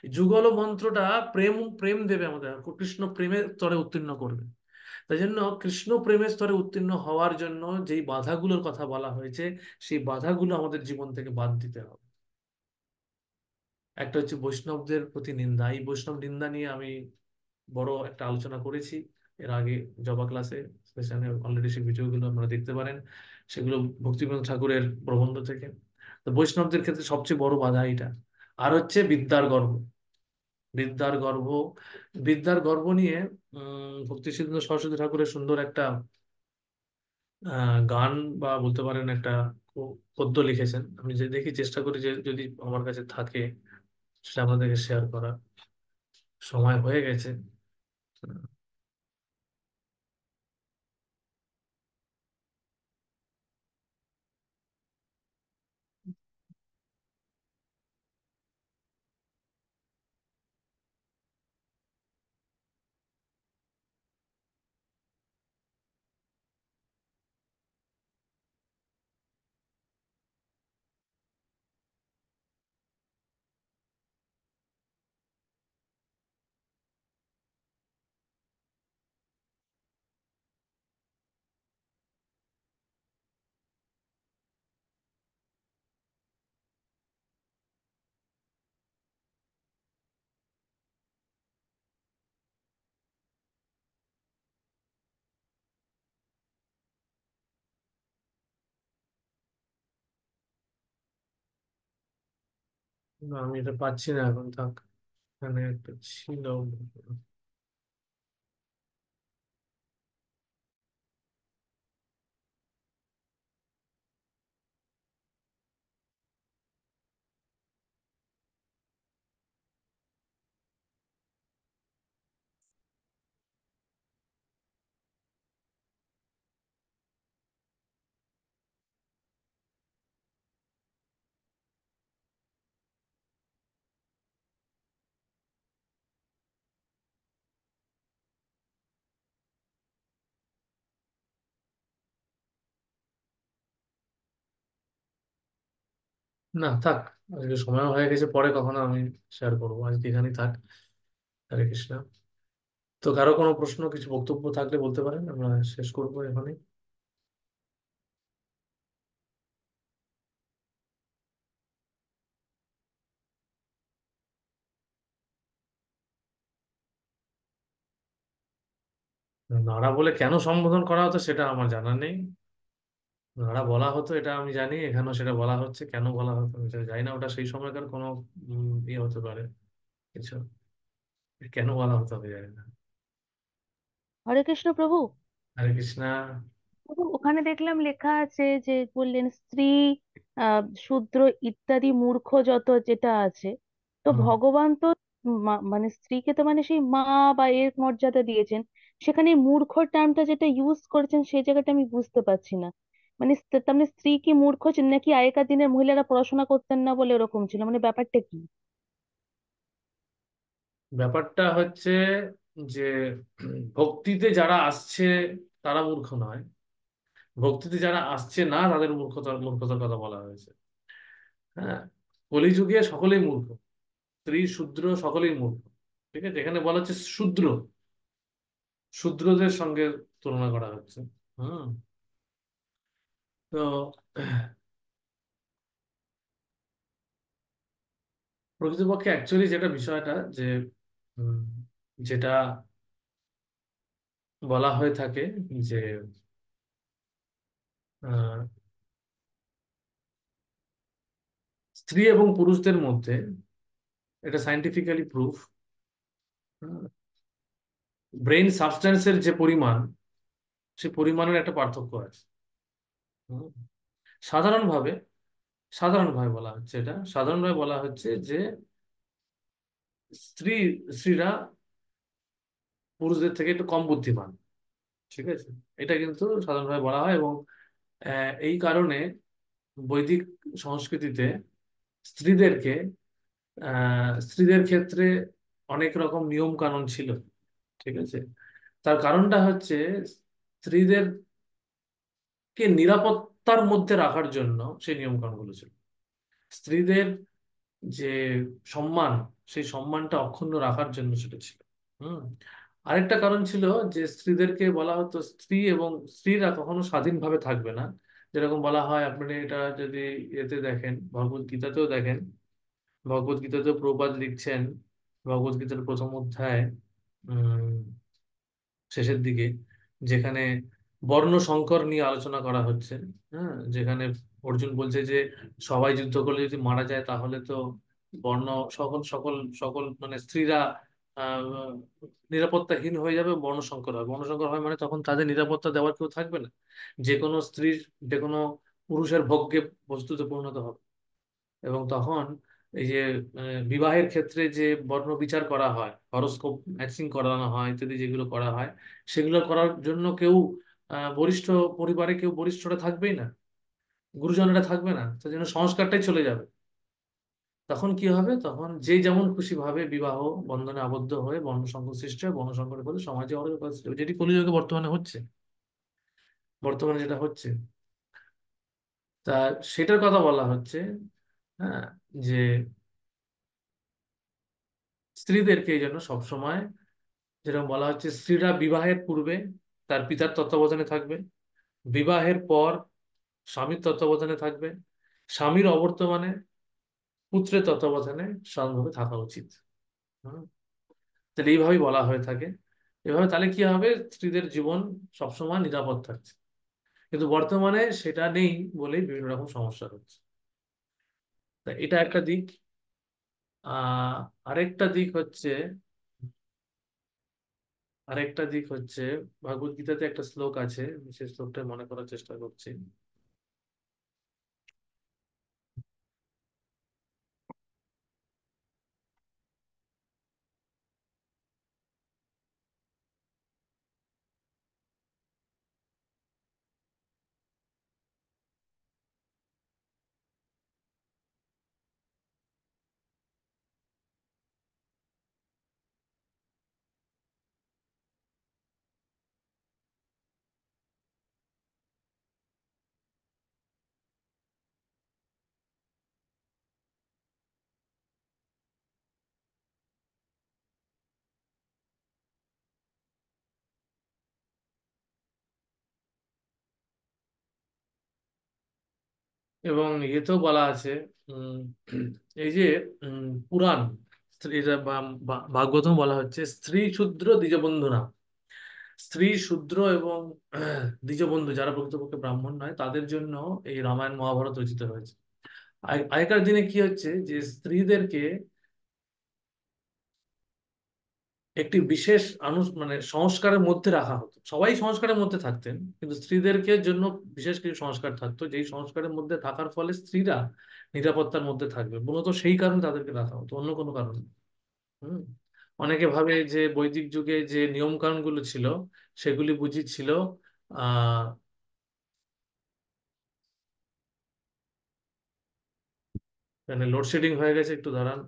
S1: যুগল মন্ত্রটা প্রেম প্রেম দেবে আমাদের, কৃষ্ণ প্রেমের স্তরে উত্তীর্ণ করবে। তাই জন্য কৃষ্ণ প্রেমের স্তরে উত্তীর্ণ হওয়ার জন্য যেই বাধাগুলোর কথা বলা হয়েছে, সেই বাধাগুলো আমাদের জীবন থেকে বাদ দিতে হবে। একটা হচ্ছে বৈষ্ণবদের প্রতি নিন্দা। এই বৈষ্ণব নিন্দা নিয়ে আমি বড় একটা আলোচনা করেছি এর আগে, জবা ক্লাসে সেশনে, অলরেডি সেই ভিডিওগুলো আপনারা দেখতে পারেন, সেগুলো ভক্তিবিনোদ ঠাকুরের প্রবন্ধ থেকে। তো বৈষ্ণবদের ক্ষেত্রে সবচেয়ে বড় বাধা এটা। আর হচ্ছে বিদ্যার গর্ব। বিদ্যার গর্ব, বিদ্যার গর্ব নিয়ে ভক্তি সিদ্ধান্ত সরস্বতী ঠাকুরের সুন্দর একটা গান, বা বলতে পারেন একটা পদ্য লিখেছেন। আমি যে দেখি, চেষ্টা করি যে যদি আমার কাছে থাকে সেটা আপনাদেরকে শেয়ার করার। সময় হয়ে গেছে। না, আমি এটা পাচ্ছি না এখন, থাক। এখানে একটা ছিল। না, থাক। আজকে সময় হয়ে গেছে, পরে কখনো আমি শেয়ার করবো, আজকে এখানেই থাক। হরে কৃষ্ণ। তো কারো কোনো প্রশ্ন, কিছু বক্তব্য থাকলে বলতে পারেন, আমরা শেষ করবো এখানে। নাড়া বলে কেন সম্বোধন করা হতো সেটা আমার জানা নেই। নাড়া বলা হতো এটা আমি জানি, এখানেও সেটা বলা হচ্ছে, কেন বলা হতো আমি সেটা জানি না। ওটা সেই সময়কার কোনো ইয়ে হতে পারে কিছু, কেন বলা হতো আমি জানি না।
S2: হরে কৃষ্ণ প্রভু।
S1: হরে কৃষ্ণা।
S2: প্রভু, ওখানে দেখলাম লেখা আছে যে বললেন স্ত্রী, শূদ্র ইত্যাদি মূর্খ যত যেটা আছে, তো
S1: হুম।
S2: ভগবান তো মানে স্ত্রীকে তো মানে সেই মা বা এর মর্যাদা দিয়েছেন। সেখানে মূর্খ টার্মটা যেটা ইউজ করেছেন সেই জায়গাটা আমি বুঝতে পারছি না। মানে তার মানে স্ত্রী কি মূর্খ ছিলেন, নাকি আগেকার দিনের মহিলারা পড়াশোনা করতেন না বলে এরকম ছিল, মানে ব্যাপারটা কি?
S1: ব্যাপারটা হচ্ছে যে ভক্তিতে যারা আসছে তারা মূর্খ নয়, ভক্তিতে যারা আসছে না তাদের মূর্খতার মূর্খতার কথা বলা হয়েছে। হ্যাঁ, কলিযুগে সকলেই মূর্খ, স্ত্রী শূদ্র সকলেই মূর্খ। ঠিক আছে, এখানে বলা হচ্ছে শূদ্র, শূদ্রদের সঙ্গে তুলনা করা হচ্ছে। হুম। তো প্রকৃতপক্ষে অ্যাকচুয়ালি যেটা বিষয়টা যে উম, যেটা বলা হয়ে থাকে যে আহ, স্ত্রী এবং পুরুষদের মধ্যে, এটা সাইন্টিফিক্যালি প্রুফ, ব্রেন সাবস্ট্যান্সের যে পরিমাণ, সে পরিমাণের একটা পার্থক্য আছে। হুম। সাধারণভাবে, সাধারণভাবে বলা হচ্ছে, এটা সাধারণভাবে বলা হচ্ছে যে স্ত্রী স্ত্রীরা পুরুষদের থেকে একটু কম বুদ্ধিমান। ঠিক আছে, এটা কিন্তু সাধারণভাবে বলা হয়। এবং এই কারণে বৈদিক সংস্কৃতিতে স্ত্রীদেরকে স্ত্রীদের ক্ষেত্রে অনেক রকম নিয়ম কানুন ছিল। ঠিক আছে, তার কারণটা হচ্ছে স্ত্রীদেরকে নিরাপত্তার মধ্যে রাখার জন্য সেই নিয়ম কানুনগুলো ছিল। স্ত্রীদের যে সম্মান, সেই সম্মানটা অক্ষুণ্ণ রাখার জন্য সেটা ছিল। হুম। আরেকটা কারণ ছিল যে স্ত্রীদেরকে বলা হতো স্ত্রী এবং স্ত্রীরা কখনো স্বাধীনভাবে থাকবে না। যেরকম বলা হয়, আপনি এটা যদি এতে দেখেন, ভগবত গীতাতেও দেখেন, ভগবত গীতাতেও প্রভুপাদ লিখছেন, ভগবত গীতার প্রথম অধ্যায় উম শেষের দিকে, যেখানে বর্ণ সংকর নিয়ে আলোচনা করা হচ্ছে। হ্যাঁ, যেখানে অর্জুন বলছে যে সবাই যুদ্ধ করলে যদি মারা যায় তাহলে তো বর্ণ সকল সকল সকল মানে স্ত্রীরা আহ নিরাপত্তাহীন হয়ে যাবে, বর্ণ সংকর হবে। বর্ণ সংকর হয় মানে তখন তাদের নিরাপত্তা দেওয়ার কেউ থাকবে না, যে কোনো স্ত্রীর, যে কোনো পুরুষের ভোগ্যে বস্তুতে পরিণত হবে। এবং তখন এই যে বিবাহের ক্ষেত্রে যে বর্ণ বিচার করা হয়, হরোস্কোপ ম্যাচিং করানো হয় ইত্যাদি যেগুলো করা হয়, সেগুলো করার জন্য কেউ বরিষ্ঠ পরিবারে কেউ বরিষ্ঠরা থাকবেই না, গুরুজনেরা থাকবে না, তার জন্য সংস্কারটাই চলে যাবে। তখন কি হবে, তখন যে যেমন খুশি ভাবে বিবাহ বন্ধনে আবদ্ধ হয়ে বর্ণসংকর সৃষ্টি হয়, বর্ণসংকরের ফলে সমাজে অরাজকতা সৃষ্টি হবে, যেটি কলিযুগে বর্তমানে হচ্ছে, বর্তমানে যেটা হচ্ছে। তা সেটার কথা বলা হচ্ছে। হ্যাঁ, যে স্ত্রীদেরকে এই জন্য সবসময়, যেরকম বলা হচ্ছে, স্ত্রীরা বিবাহের পূর্বে তার পিতার তত্ত্বাবধানে থাকবে, বিবাহের পর স্বামীর তত্ত্বাবধানে থাকবে, স্বামীর অবর্তমানে পুত্রের তত্ত্বাবধানে সাধারণভাবে থাকা উচিত। হুম। তাহলে এইভাবেই বলা হয়ে থাকে। এভাবে তাহলে কি হবে, স্ত্রীদের জীবন সবসময় নিরাপদ থাকছে। কিন্তু বর্তমানে সেটা নেই বলেই বিভিন্ন রকম সমস্যা হচ্ছে। তা এটা একটা দিক। আহ আরেকটা দিক হচ্ছে, আরেকটা দিক হচ্ছে ভগবদ গীতাতে একটা শ্লোক আছে, আমি সেই শ্লোকটা মনে করার চেষ্টা করছি। এবং ইয়েতেও বলা আছে, উম, এই যে পুরাণ, স্ত্রীরা বা ভাগবতম বলা হচ্ছে স্ত্রী শূদ্র দ্বিজবন্ধু না। স্ত্রী, শূদ্র এবং দ্বিজবন্ধু যারা প্রকৃতপক্ষে ব্রাহ্মণ নয় তাদের জন্য এই রামায়ণ মহাভারত রচিত হয়েছে। আগেকার দিনে কি হচ্ছে যে স্ত্রীদেরকে একটি বিশেষ মানে সংস্কারের মধ্যে রাখা হতো, সবাই সংস্কারের মধ্যে থাকতেন কিন্তু স্ত্রীদেরকে জন্য বিশেষ কিছু সংস্কার থাকতো, যেই সংস্কারের মধ্যে থাকার ফলে স্ত্রীরা নিরাপত্তার মধ্যে থাকবে, মূলত সেই কারণে তাদেরকে রাখা হতো, অন্য কোনো কারণে না। হুম। অনেকে ভাবে যে বৈদিক যুগে যে নিয়ম কানুন গুলো ছিল সেগুলি বুঝি ছিল আহ মানে লোডশেডিং হয়ে গেছে, একটু দাঁড়ান।